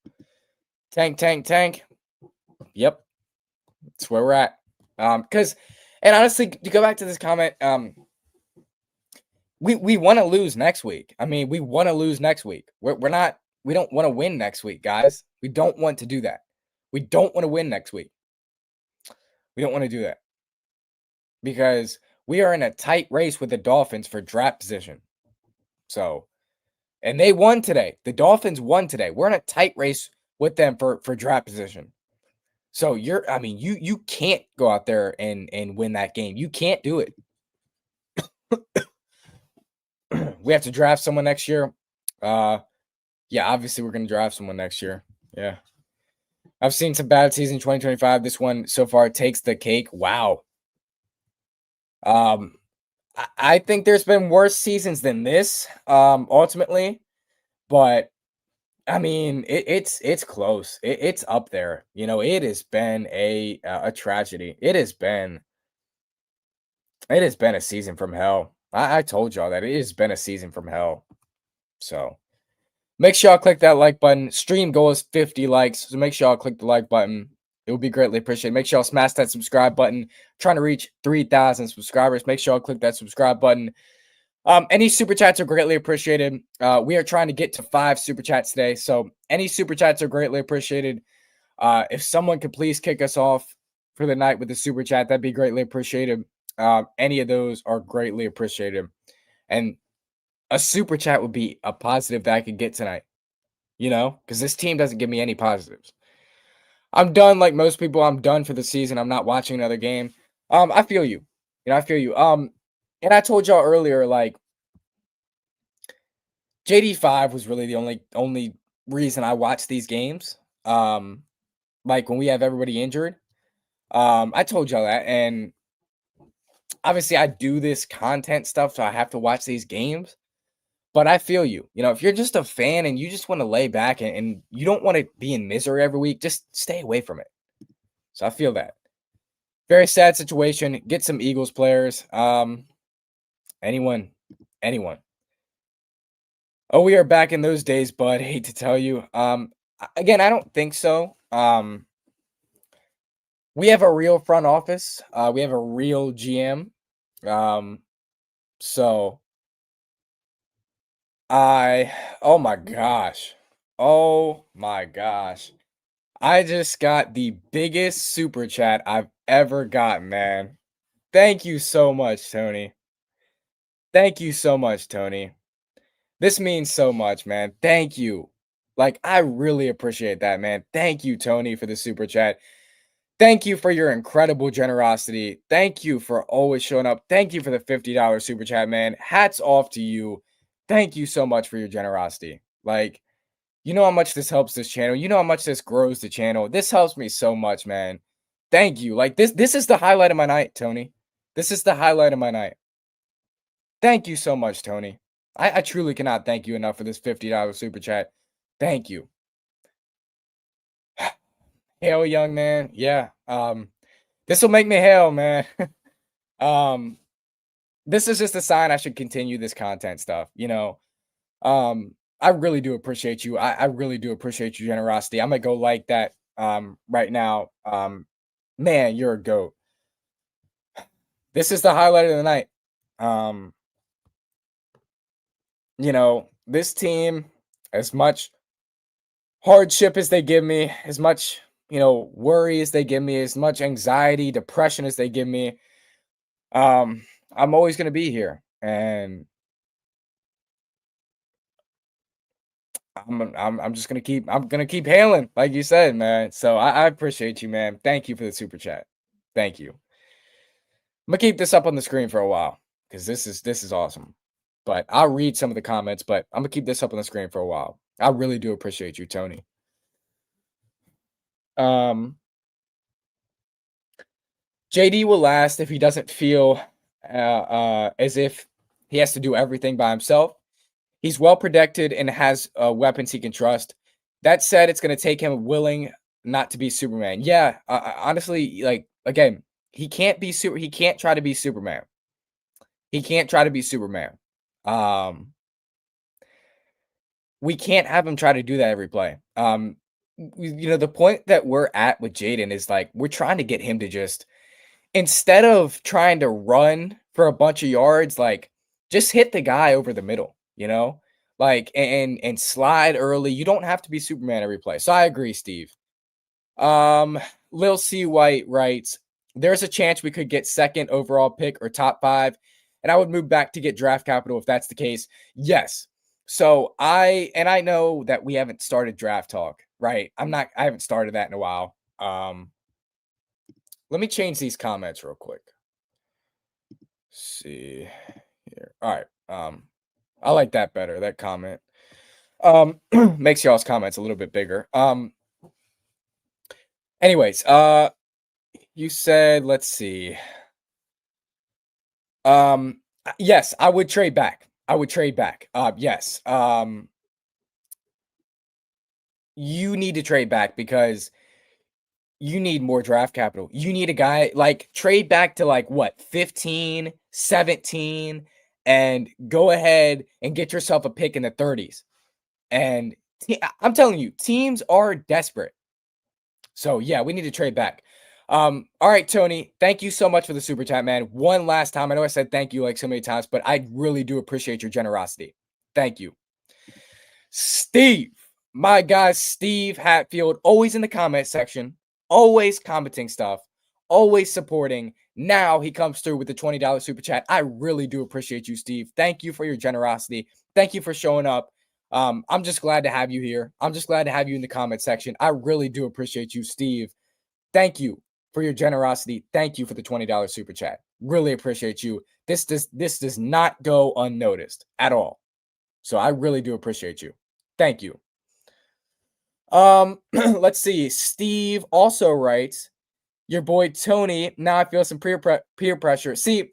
tank. Yep. That's where we're at. And honestly, to go back to this comment, we want to lose next week. I mean, we want to lose next week. We don't want to win next week, guys. We don't want to do that. We don't want to win next week. We don't want to do that. Because we are in a tight race with the Dolphins for draft position. So, and they won today. The Dolphins won today. We're in a tight race with them for draft position. So you can't go out there and win that game. You can't do it. We have to draft someone next year. Yeah, obviously we're going to draft someone next year. Yeah. I've seen some bad seasons 2025. This one so far takes the cake. Wow. I think there's been worse seasons than this, ultimately, but I mean, it's close. It's up there. It has been a tragedy. It has been a season from hell. I told y'all that it has been a season from hell. So make sure y'all click that like button. Stream goal is 50 likes, so make sure y'all click the like button. It would be greatly appreciated. Make sure y'all smash that subscribe button. Trying to reach 3,000 subscribers. Make sure y'all click that subscribe button. Any super chats are greatly appreciated. We are trying to get to 5 super chats today, so any super chats are greatly appreciated. If someone could please kick us off for the night with a super chat, that'd be greatly appreciated. Any of those are greatly appreciated. And a super chat would be a positive that I could get tonight, because this team doesn't give me any positives. I'm done like most people. I'm done for the season. I'm not watching another game. I feel you. I feel you. And I told y'all earlier, like, JD5 was really the only reason I watch these games. Like when we have everybody injured. I told y'all that, and obviously I do this content stuff, so I have to watch these games. But I feel you. If you're just a fan and you just want to lay back and you don't want to be in misery every week, just stay away from it. So I feel that. Very sad situation. Get some Eagles players. Anyone. Oh, we are back in those days, bud. Hate to tell you. Again, I don't think so. We have a real front office. We have a real GM. So oh my gosh. Oh my gosh. I just got the biggest super chat I've ever gotten, man. Thank you so much, Tony. Thank you so much, Tony. This means so much, man. Thank you. Like, I really appreciate that, man. Thank you, Tony, for the super chat. Thank you for your incredible generosity. Thank you for always showing up. Thank you for the $50 super chat, man. Hats off to you. Thank you so much for your generosity. Like, you know how much this helps this channel. You know how much this grows the channel. This helps me so much, man. Thank you. Like, this is the highlight of my night, Tony. This is the highlight of my night. Thank you so much, Tony. I truly cannot thank you enough for this $50 super chat. Thank you. Hail, young man. Yeah. This will make me hail, man. This is just a sign I should continue this content stuff, I really do appreciate you. I really do appreciate your generosity. I'm gonna go like that right now. Man, you're a goat. This is the highlight of the night. Um, this team, as much hardship as they give me, as much, worry as they give me, as much anxiety, depression as they give me, um, I'm always gonna be here. And I'm just gonna keep hailing, like you said, man. So I appreciate you, man. Thank you for the super chat. Thank you. I'm gonna keep this up on the screen for a while because this is awesome. But I'll read some of the comments, but I'm gonna keep this up on the screen for a while. I really do appreciate you, Tony. Um, JD will last if he doesn't feel as if he has to do everything by himself. He's well protected and has weapons he can trust. That said, it's going to take him willing not to be Superman. Yeah, honestly, like again, he can't be super. He can't try to be Superman. He can't try to be Superman. Um, we can't have him try to do that every play. The point that we're at with Jaden is like we're trying to get him to just instead of trying to run for a bunch of yards, like just hit the guy over the middle, like and slide early. You don't have to be Superman every play. So I agree, Steve. Lil C White writes, there's a chance we could get second overall pick or top 5, and I would move back to get draft capital if that's the case. Yes. So I know that we haven't started draft talk, right? I haven't started that in a while. Let me change these comments real quick. See here. All right. I like that better, that comment. Makes y'all's comments a little bit bigger. Anyways, you said, let's see. Yes, I would trade back. I would trade back. Yes. You need to trade back because you need more draft capital. You need a guy like trade back to like what 15, 17 and go ahead and get yourself a pick in the 30s. And I'm telling you, teams are desperate. So yeah, we need to trade back. All right, Tony, thank you so much for the super chat, man. One last time. I know I said thank you like so many times, but I really do appreciate your generosity. Thank you. Steve, my guy, Steve Hatfield, always in the comment section, always commenting stuff, always supporting. Now he comes through with the $20 super chat. I really do appreciate you, Steve. Thank you for your generosity. Thank you for showing up. I'm just glad to have you here. I'm just glad to have you in the comment section. I really do appreciate you, Steve. Thank you for your generosity. Thank you for the $20 super chat. Really appreciate you. This does not go unnoticed at all. So I really do appreciate you. Thank you. Let's see. Steve also writes, your boy Tony, now I feel some peer pressure. See,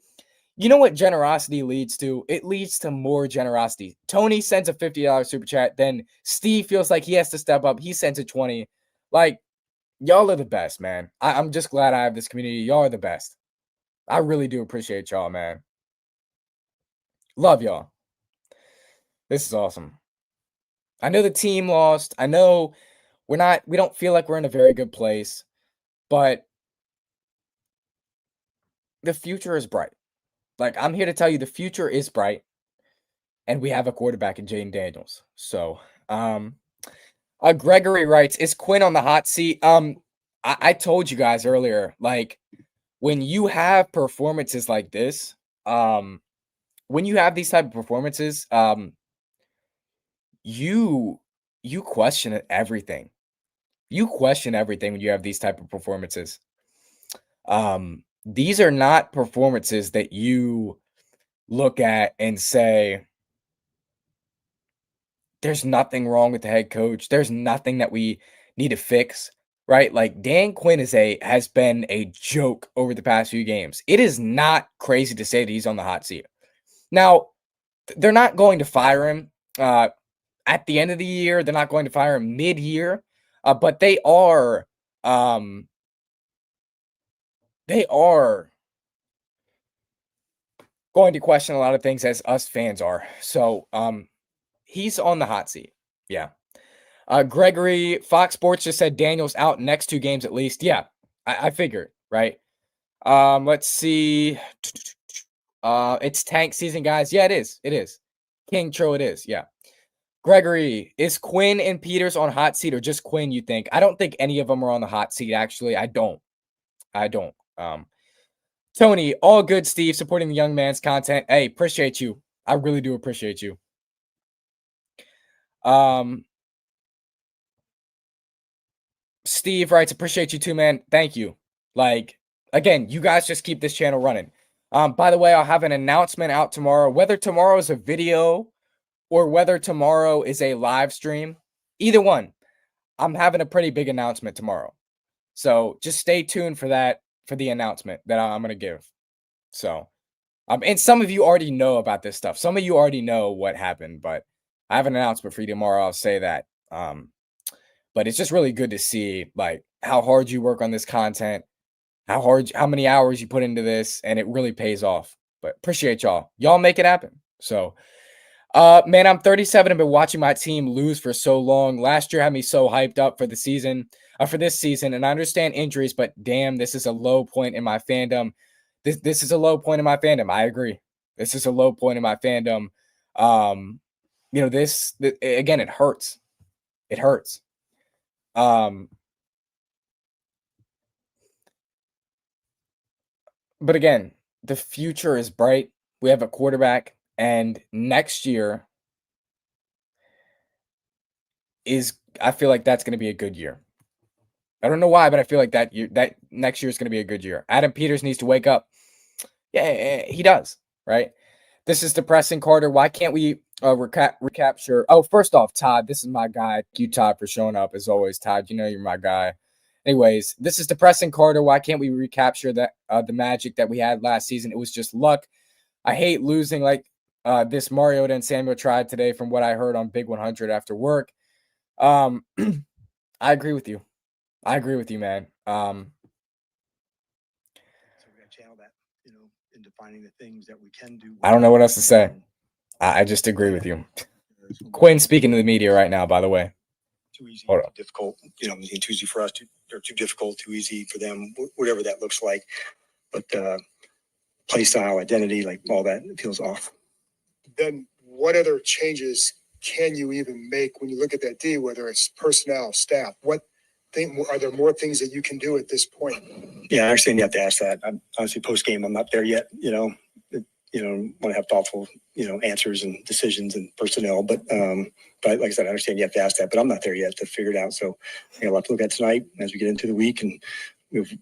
you know what generosity leads to? It leads to more generosity. Tony sends a $50 super chat, then Steve feels like he has to step up. He sends a 20. Like, y'all are the best, man. I'm just glad I have this community. Y'all are the best. I really do appreciate y'all, man. Love y'all. This is awesome. I know the team lost. I know we don't feel like we're in a very good place, but the future is bright. Like, I'm here to tell you the future is bright, and we have a quarterback in Jaden Daniels. So, Gregory writes, is Quinn on the hot seat? I told you guys earlier, like, when you have performances like this, when you have these type of performances, you question everything. You question everything when you have these type of performances. These are not performances that you look at and say, there's nothing wrong with the head coach. There's nothing that we need to fix, right? Like Dan Quinn has been a joke over the past few games. It is not crazy to say that he's on the hot seat. Now, they're not going to fire him at the end of the year. They're not going to fire him mid-year, but they are going to question a lot of things as us fans are. So, He's on the hot seat. Yeah. Gregory, Fox Sports just said Daniel's out next 2 games at least. Yeah, I figured, right? Let's see. It's tank season, guys. Yeah, it is. It is. King Tro, it is. Yeah. Gregory, is Quinn and Peters on hot seat or just Quinn, you think? I don't think any of them are on the hot seat, actually. I don't. Tony, all good, Steve, supporting the young man's content. Hey, appreciate you. I really do appreciate you. Steve writes, appreciate you too, man. Thank you. Like, again, you guys just keep this channel running. By the way, I'll have an announcement out tomorrow. Whether tomorrow is a video or whether tomorrow is a live stream, either one, I'm having a pretty big announcement tomorrow. So just stay tuned for that, for the announcement that I'm going to give. So, and some of you already know about this stuff. Some of you already know what happened, but I have an announcement for you tomorrow. I'll say that. But it's just really good to see like how hard you work on this content, how many hours you put into this, and it really pays off. But appreciate y'all. Y'all make it happen. So, man, I'm 37 and been watching my team lose for so long. Last year had me so hyped up for the season, for this season, and I understand injuries, but damn, this is a low point in my fandom. This is a low point in my fandom. I agree. This is a low point in my fandom. You know, this again, it hurts. It hurts. But again, the future is bright. We have a quarterback, and next year I feel like that's going to be a good year. I don't know why, but I feel like that next year is going to be a good year. Adam Peters needs to wake up. Yeah, he does, right? This is depressing, Carter. Why can't we recapture? Oh, first off, Todd, this is my guy. Thank you, Todd, for showing up as always. Todd, you know you're my guy. Anyways, this is depressing, Carter. Why can't we recapture that the magic that we had last season? It was just luck. I hate losing like this Mariota and Samuel tried today from what I heard on Big 100 after work. I agree with you. I agree with you, man. So we got to channel that, you know, in defining the things that we can do. I don't know what else to say. I just agree with you. Quinn speaking to the media right now, by the way. Too easy, too difficult. You know, too easy for us, or too difficult, too easy for them, whatever that looks like. But play style, identity, like all that, it feels off. Then what other changes can you even make when you look at that D, whether it's personnel, staff? Are there more things that you can do at this point? Yeah, I understand you have to ask that. I'm honestly post game, I'm not there yet. Want to have thoughtful, answers and decisions and personnel. But like I said, I understand you have to ask that, but I'm not there yet to figure it out. So I got a lot to look at tonight as we get into the week, and we've,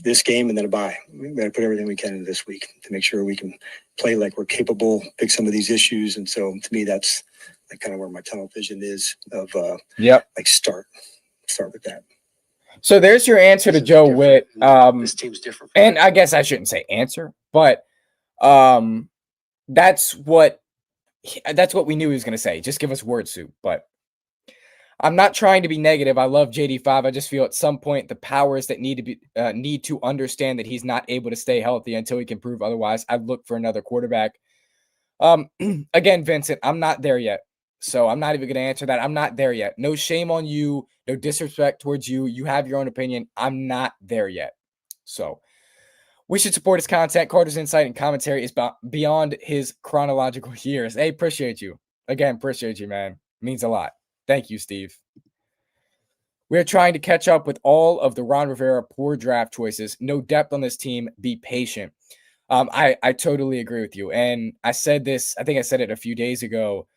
this game and then a bye. We got to put everything we can into this week to make sure we can play like we're capable, fix some of these issues. And so to me, that's like kind of where my tunnel vision is of like start with that. So there's your answer to Joe Witt. This team's different. And I guess I shouldn't say answer, but that's what we knew he was going to say. Just give us word soup. But I'm not trying to be negative. I love JD5. I just feel at some point the powers that need to understand that he's not able to stay healthy until he can prove otherwise. I'd look for another quarterback. Again, Vincent, I'm not there yet. So I'm not even going to answer that. I'm not there yet. No shame on you. No disrespect towards you. You have your own opinion. I'm not there yet. So we should support his content. Carter's insight and commentary is beyond his chronological years. Hey, appreciate you. Again, appreciate you, man. Means a lot. Thank you, Steve. We are trying to catch up with all of the Ron Rivera poor draft choices. No depth on this team. Be patient. I totally agree with you. And I said this, I think I said it a few days ago.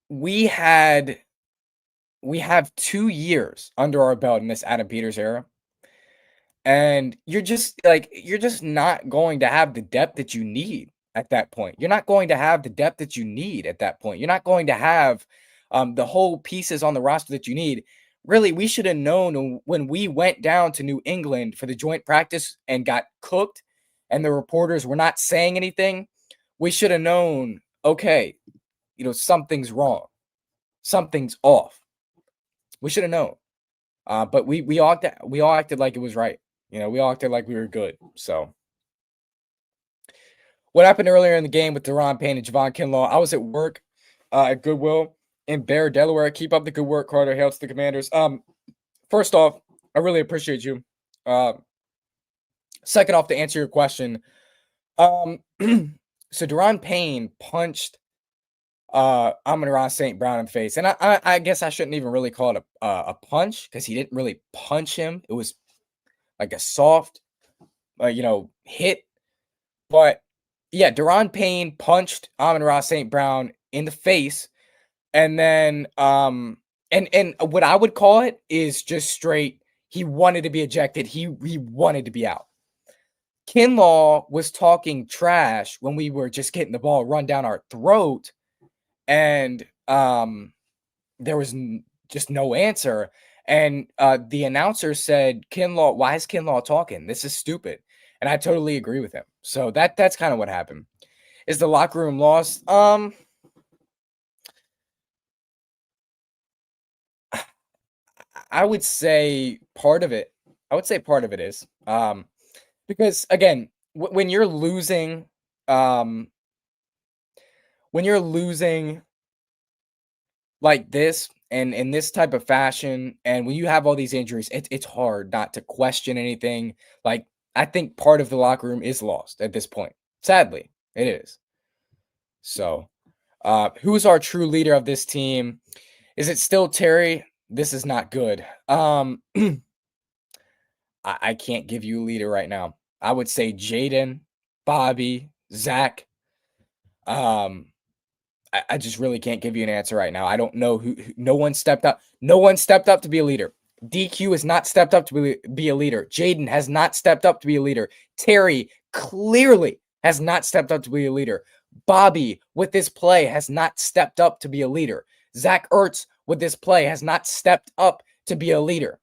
We have 2 years under our belt in this Adam Peters era. And you're just not going to have the depth that you need at that point. You're not going to have the depth that you need at that point. You're not going to have the whole pieces on the roster that you need. Really, we should have known when we went down to New England for the joint practice and got cooked and the reporters were not saying anything. We should have known, okay, something's wrong. Something's off. We should have known. But we all acted like it was right. We all acted like we were good. So what happened earlier in the game with Deron Payne and Javon Kinlaw. I was at work at Goodwill in Bear, Delaware. Keep up the good work, Carter. Hail to the Commanders. First off, I really appreciate you. Second off, to answer your question, so Deron Payne punched Amon-Ra St. Brown in the face, and I guess I shouldn't even really call it a punch because he didn't really punch him. It was like a soft, hit. But yeah, Deron Payne punched Amon-Ra St. Brown in the face, and then and what I would call it is just straight. He wanted to be ejected. He wanted to be out. Kinlaw was talking trash when we were just getting the ball run down our throat, and there was just no answer. And the announcer said, "Kinlaw, why is Kinlaw talking? This is stupid." And I totally agree with him. So that's kind of what happened. Is the locker room lost? I would say part of it. I would say part of it is because again, when you're losing, when you're losing like this and in this type of fashion, and when you have all these injuries, it's hard not to question anything. Like, I think part of the locker room is lost at this point. Sadly, it is. So, who's our true leader of this team? Is it still Terry? This is not good. I can't give you a leader right now. I would say Jaden, Bobby, Zach. I just really can't give you an answer right now. I don't know who no one stepped up. No one stepped up to be a leader. DQ has not stepped up to be a leader. Jaden has not stepped up to be a leader. Terry clearly has not stepped up to be a leader. Bobby, with this play, has not stepped up to be a leader. Zach Ertz, with this play, has not stepped up to be a leader.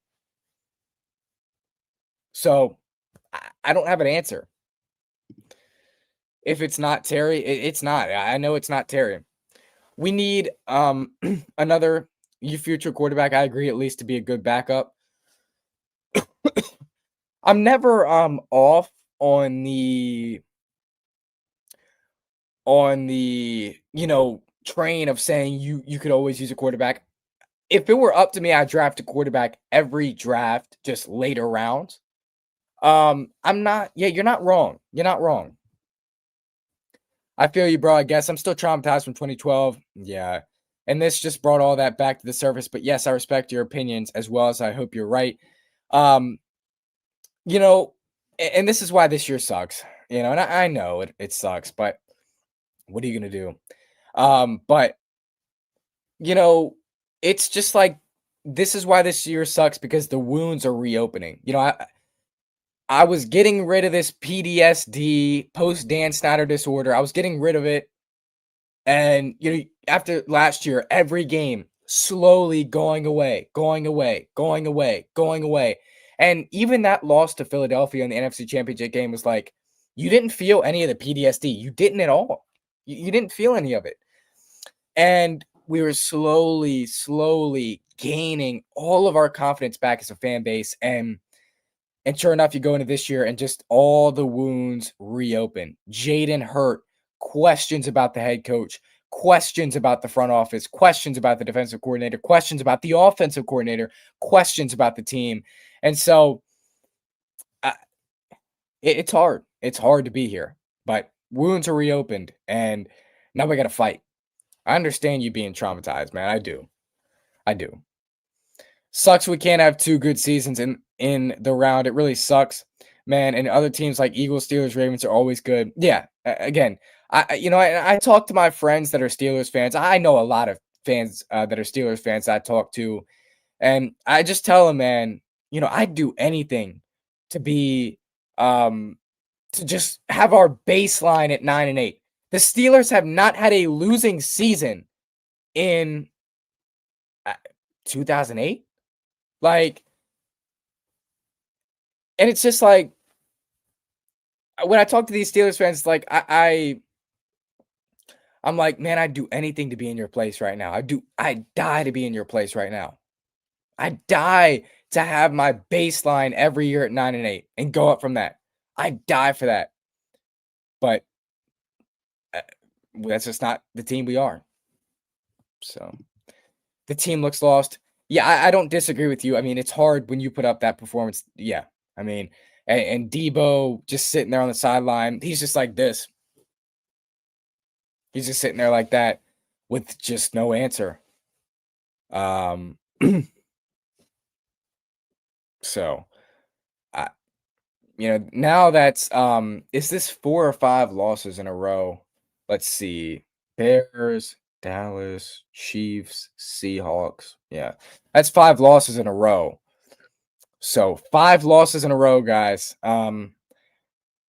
So I don't have an answer. If it's not Terry, it's not. I know it's not Terry. We need another future quarterback. I agree, at least to be a good backup. I'm never off on the train of saying you could always use a quarterback. If it were up to me, I'd draft a quarterback every draft, just later rounds. I'm not. Yeah, you're not wrong. You're not wrong. I feel you, bro. I guess I'm still traumatized from 2012. Yeah. And this just brought all that back to the surface. But yes, I respect your opinions as well as I hope you're right. And this is why this year sucks. And I know it sucks, but what are you gonna do? But it's just like this is why this year sucks because the wounds are reopening. I was getting rid of this PTSD, post Dan Snyder disorder. I was getting rid of it. And, after last year, every game slowly going away. And even that loss to Philadelphia in the NFC Championship game was like, you didn't feel any of the PTSD. You didn't at all. You didn't feel any of it. And we were slowly gaining all of our confidence back as a fan base. And sure enough, you go into this year and just all the wounds reopen. Jaden hurt, questions about the head coach, questions about the front office, questions about the defensive coordinator, questions about the offensive coordinator, questions about the team. And so it's hard. It's hard to be here, but wounds are reopened and now we got to fight. I understand you being traumatized, man. I do. Sucks we can't have two good seasons in the round. It really sucks, man. And other teams like Eagles, Steelers, Ravens are always good. Yeah. Again, I talk to my friends that are Steelers fans. I know a lot of fans that are Steelers fans that I talk to, and I just tell them, man, I'd do anything to be to just have our baseline at 9-8. The Steelers have not had a losing season in 2008. Like, and it's just like when I talk to these Steelers fans, like I'm like, man, I'd do anything to be in your place right now. I'd die to be in your place right now. I'd die to have my baseline every year at 9-8 and go up from that. I'd die for that. But that's just not the team we are. So the team looks lost. Yeah, I don't disagree with you. I mean, it's hard when you put up that performance. Yeah, I mean, and Debo just sitting there on the sideline. He's just like this. He's just sitting there like that with just no answer. So, I, now that's is this 4 or 5 losses in a row? Let's see. Bears, Dallas, Chiefs, Seahawks. Yeah. That's 5 losses in a row. So, 5 losses in a row, guys. I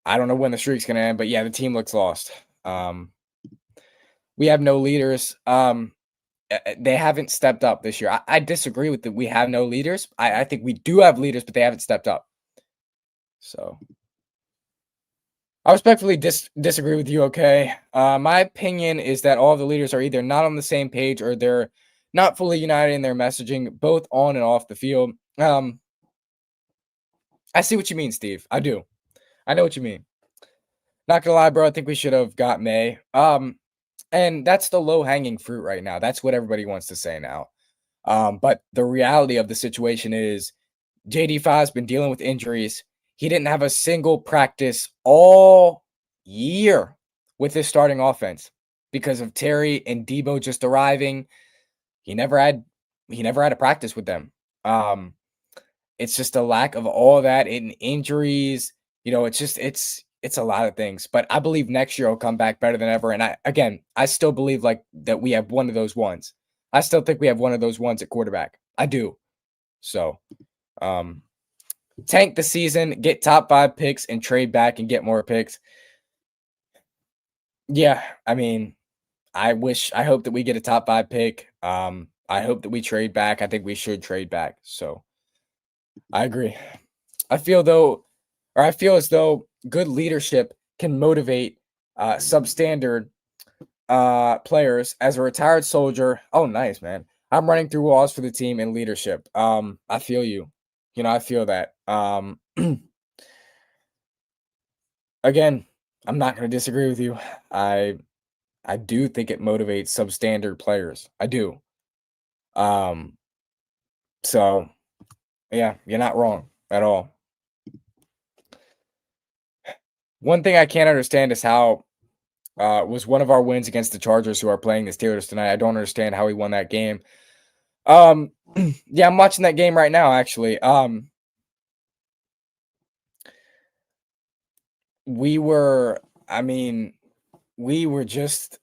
don't know when the streak's going to end, but yeah, the team looks lost. We have no leaders. They haven't stepped up this year. I disagree with that. We have no leaders. I think we do have leaders, but they haven't stepped up. So I respectfully disagree with you. Okay. My opinion is that all the leaders are either not on the same page or they're not fully united in their messaging, both on and off the field. I see what you mean, Steve. I do. I know what you mean. Not gonna lie, bro. I think we should have got May. And that's the low hanging fruit right now. That's what everybody wants to say now. But the reality of the situation is JD5's been dealing with injuries. He didn't have a single practice all year with his starting offense because of Terry and Debo just arriving. He never had a practice with them. It's just a lack of all that in injuries. It's a lot of things, but I believe next year will come back better than ever. And I still believe like that we have one of those ones. I still think we have one of those ones at quarterback. I do. So, tank the season, get top 5 picks and trade back and get more picks. Yeah. I mean, I hope that we get a top 5 pick. I hope that we trade back. I think we should trade back. So I agree. I feel as though good leadership can motivate substandard players. As a retired soldier, oh nice, man. I'm running through walls for the team and leadership. I feel you. I feel that. Again, I'm not going to disagree with you. I do think it motivates substandard players. I do. So yeah, you're not wrong at all. One thing I can't understand is how was one of our wins against the Chargers, who are playing the Steelers tonight. I don't understand how we won that game. Yeah, I'm watching that game right now, actually. We were just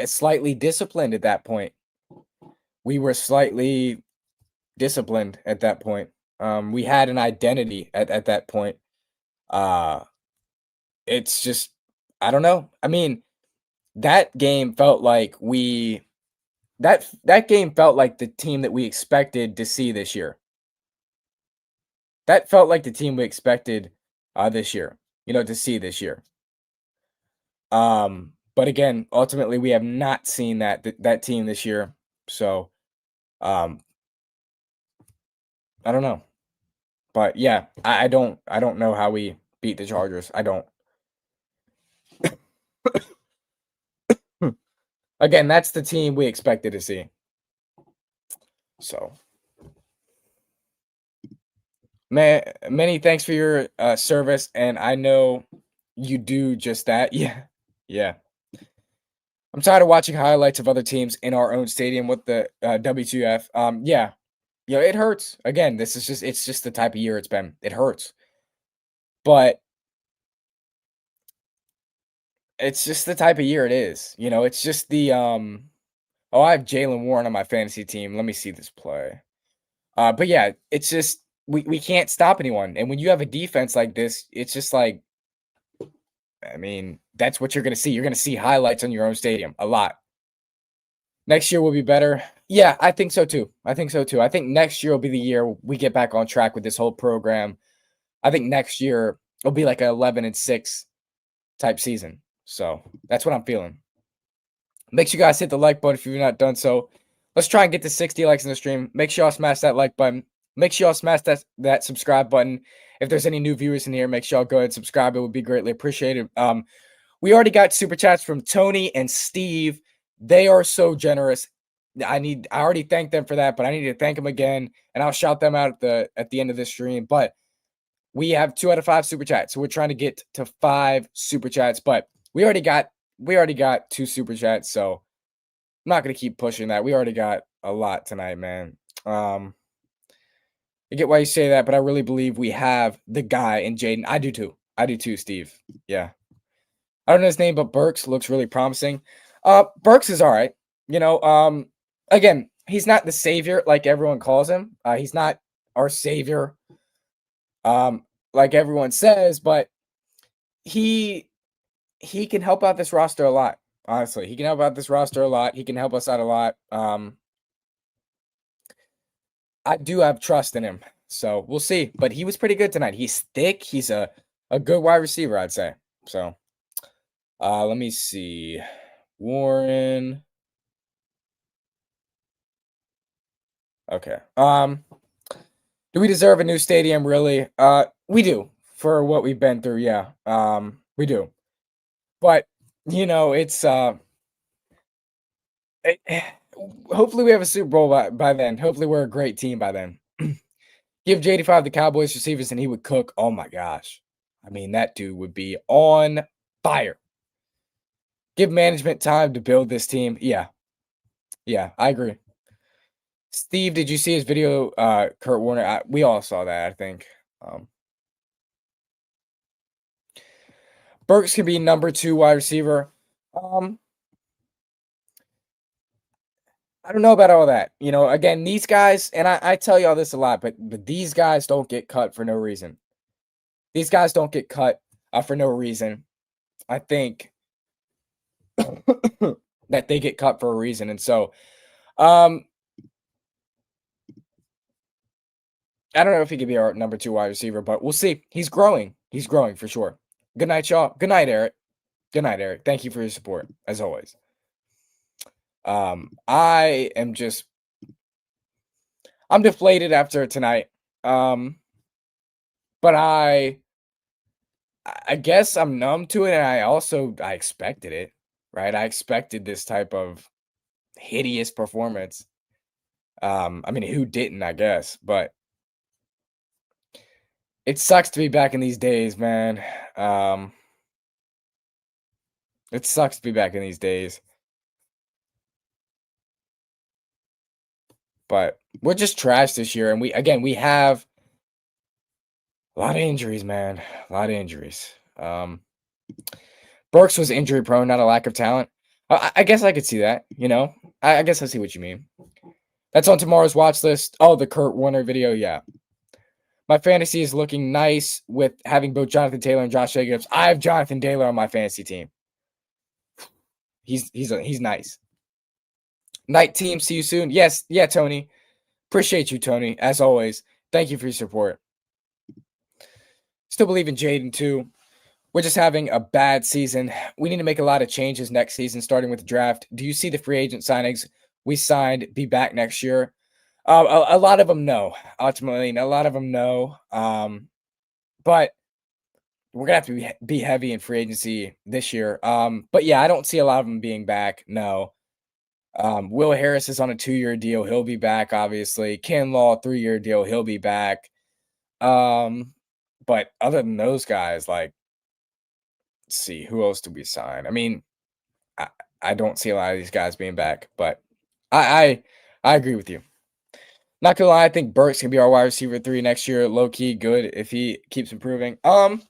slightly disciplined at that point. We were slightly disciplined at that point. We had an identity at that point. It's just, I don't know. I mean, that game felt like that game felt like the team that we expected to see this year. That felt like the team we expected this year, to see this year. But again, ultimately we have not seen that team this year. So I don't know. But yeah, I don't know how we beat the Chargers. I don't. Again, that's the team we expected to see. So, many thanks for your service, and I know you do just that. Yeah, yeah. I'm tired of watching highlights of other teams in our own stadium with the WTF. Yeah, it hurts. Again, it's just the type of year it's been. It hurts, but it's just the type of year it is. It's just the Oh, I have Jalen Warren on my fantasy team. Let me see this play. But yeah, it's just we can't stop anyone. And when you have a defense like this, it's just like, I mean, that's what you're gonna see. You're gonna see highlights on your own stadium a lot. Next year will be better. Yeah, I think so too. I think next year will be the year we get back on track with this whole program. I think next year will be like an 11-6 type season. So that's what I'm feeling. Make sure you guys hit the like button if you've not done so. Let's try and get to 60 likes in the stream. Make sure y'all smash that like button. Make sure y'all smash that subscribe button. If there's any new viewers in here, make sure y'all go ahead and subscribe. It would be greatly appreciated. we already got super chats from Tony and Steve. They are so generous. I already thanked them for that, but I need to thank them again, and I'll shout them out at the end of this stream. But we have 2 out of 5 super chats, so we're trying to get to 5 super chats. But we already got 2 super chats, so I'm not gonna keep pushing that. We already got a lot tonight, man. I get why you say that, but I really believe we have the guy in Jaden. I do too, Steve. Yeah. I don't know his name, but Burks looks really promising. Burks is all right. Again, he's not the savior like everyone calls him. He's not our savior, like everyone says, but he can help out this roster a lot. Honestly, he can help out this roster a lot. He can help us out a lot. I do have trust in him, so we'll see. But he was pretty good tonight. He's thick. He's a good wide receiver, I'd say. So, let me see. Warren. Okay. Do we deserve a new stadium? Really? We do for what we've been through. Yeah. We do. But it's hopefully we have a Super Bowl by then. Hopefully we're a great team by then. Give JD5 the Cowboys receivers and he would cook. Oh my gosh. I mean, that dude would be on fire. Give management time to build this team. Yeah. Yeah, I agree. Steve, did you see his video? Kurt Warner. We all saw that, I think. Burks can be number 2 wide receiver. I don't know about all that. Again, these guys, and I tell y'all this a lot, but these guys don't get cut for no reason. These guys don't get cut for no reason. I think that they get cut for a reason. And so, I don't know if he could be our number 2 wide receiver, but we'll see. He's growing. He's growing for sure. Good night, y'all. Good night, Eric. Good night, Eric. Thank you for your support, as always. I'm deflated after tonight. But I guess I'm numb to it, and I expected it, right? I expected this type of hideous performance. I mean, who didn't, I guess, but it sucks to be back in these days, man. It sucks to be back in these days. But we're just trash this year, and we have a lot of injuries, man. A lot of injuries. Burks was injury prone, not a lack of talent. I guess I could see that, I guess I see what you mean. That's on tomorrow's watch list. Oh, the Kurt Warner video, yeah. My fantasy is looking nice with having both Jonathan Taylor and Josh Jacobs. I have Jonathan Taylor on my fantasy team. He's nice. Night team, see you soon. Yes, yeah, Tony. Appreciate you, Tony, as always. Thank you for your support. Still believe in Jaden, too. We're just having a bad season. We need to make a lot of changes next season, starting with the draft. Do you see the free agent signings we signed be back next year? A lot of them, no. Ultimately, a lot of them, no. But we're going to have to be heavy in free agency this year. But, yeah, I don't see a lot of them being back, no. Will Harris is on a 2-year deal. He'll be back, obviously. Ken Law, 3-year deal. He'll be back. But other than those guys, let's see, who else do we sign? I mean, I don't see a lot of these guys being back, but I agree with you. Not gonna lie, I think Burks can be our wide receiver 3 next year. Low key good if he keeps improving. Now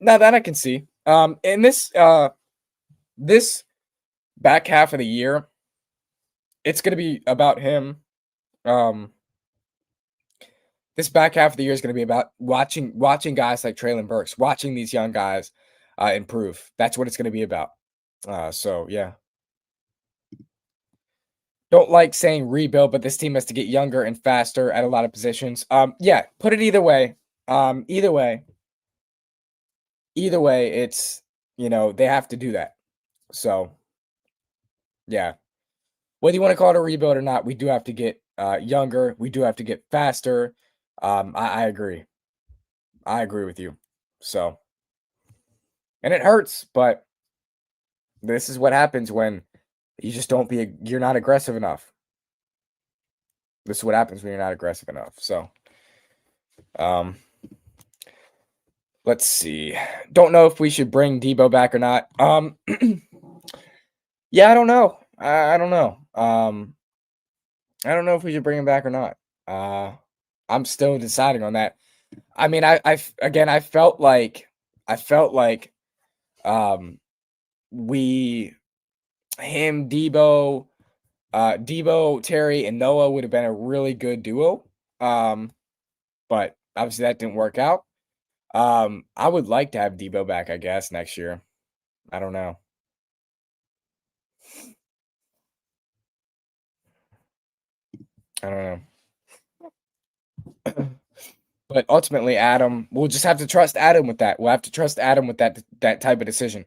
that I can see. In this back half of the year, it's gonna be about him. This back half of the year is gonna be about watching guys like Treylon Burks, watching these young guys improve. That's what it's gonna be about. So yeah. Don't like saying rebuild, but this team has to get younger and faster at a lot of positions. Yeah, put it either way. Either way, it's they have to do that. So yeah. Whether you want to call it a rebuild or not, we do have to get younger. We do have to get faster. I agree. I agree with you. So And it hurts, but this is what happens when you just you're not aggressive enough. This is what happens when you're not aggressive enough. So, let's see. Don't know if we should bring Debo back or not. Yeah, I don't know. I don't know. I don't know if we should bring him back or not. I'm still deciding on that. I mean, again, I felt like, Debo, Terry, and Noah would have been a really good duo. But obviously that didn't work out. I would like to have Debo back, I guess, next year. I don't know. I don't know. But ultimately, Adam, we'll just have to trust Adam with that. We'll have to trust Adam with that type of decision.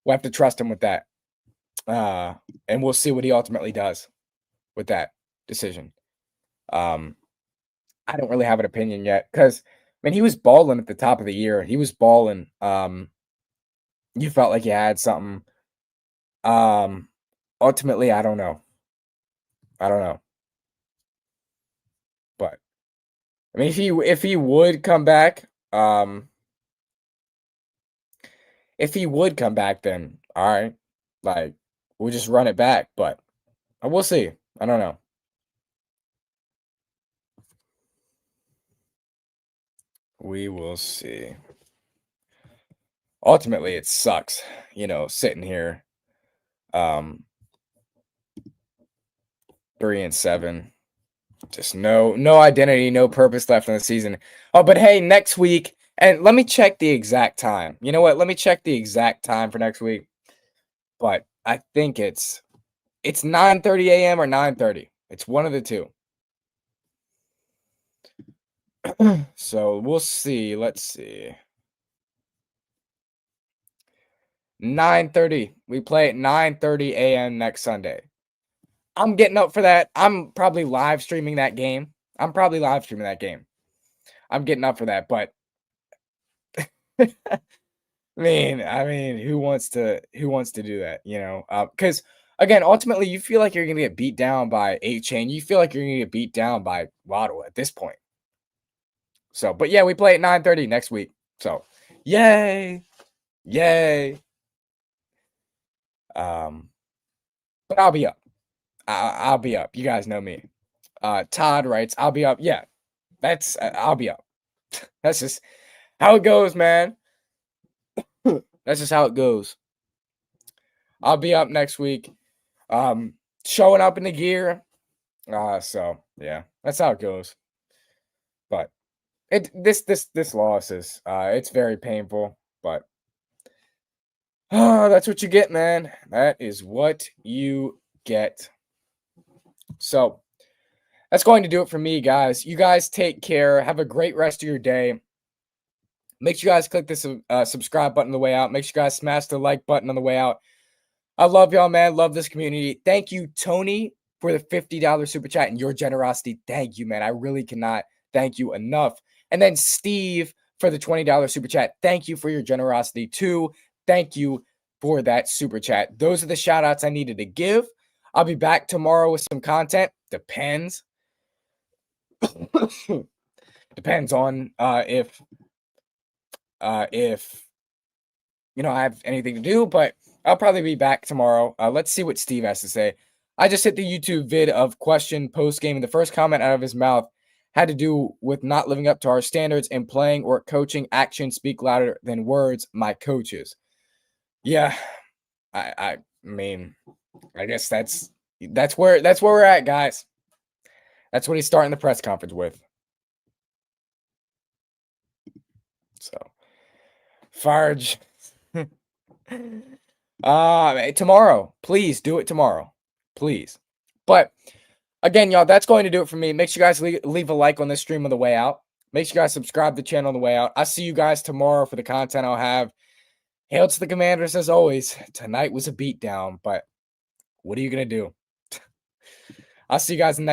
We'll have to trust him with that. And we'll see what he ultimately does with that decision. I don't really have an opinion yet because, I mean, he was balling at the top of the year. He was balling. You felt like you had something. Ultimately, I don't know. But I mean, if he would come back, then all right, like we'll just run it back. But we'll see. I don't know. We will see. Ultimately, it sucks, sitting here, 3-7, just no identity, no purpose left in the season. Oh, but hey, next week, and let me check the exact time. You know what? Let me check the exact time for next week. But I think it's 9:30 a.m. or 9:30. It's one of the two. So we'll see. Let's see. 9:30. We play at 9:30 a.m. next Sunday. I'm getting up for that. I'm probably live streaming that game. I'm getting up for that, but I mean, who wants to do that, because again, ultimately you feel like you're going to get beat down by A-Chain. You feel like you're going to get beat down by Waddle at this point. So, but yeah, we play at 9:30 next week. So, yay. But I'll be up. I'll be up. You guys know me. Todd writes, I'll be up. Yeah, I'll be up. That's just how it goes, man. That's just how it goes. I'll be up next week. Showing up in the gear. So yeah, that's how it goes. But this loss is it's very painful, but that's what you get, man. That is what you get. So that's going to do it for me, guys. You guys take care. Have a great rest of your day. Make sure you guys click the subscribe button on the way out. Make sure you guys smash the like button on the way out. I love y'all, man. Love this community. Thank you, Tony, for the $50 super chat and your generosity. Thank you, man. I really cannot thank you enough. And then Steve for the $20 super chat. Thank you for your generosity, too. Thank you for that super chat. Those are the shout outs I needed to give. I'll be back tomorrow with some content. Depends. Depends on if I have anything to do, but I'll probably be back tomorrow. Let's see what Steve has to say. I just hit the YouTube vid of question post game, and the first comment out of his mouth had to do with not living up to our standards in playing or coaching. Actions speak louder than words, my coaches. Yeah, I mean, I guess that's where we're at, guys. That's what he's starting the press conference with. So, Farge. Tomorrow. Please do it tomorrow. Please. But again, y'all, that's going to do it for me. Make sure you guys leave a like on this stream on the way out. Make sure you guys subscribe to the channel on the way out. I'll see you guys tomorrow for the content I'll have. Hail to the Commanders as always. Tonight was a beatdown, but what are you going to do? I'll see you guys in the next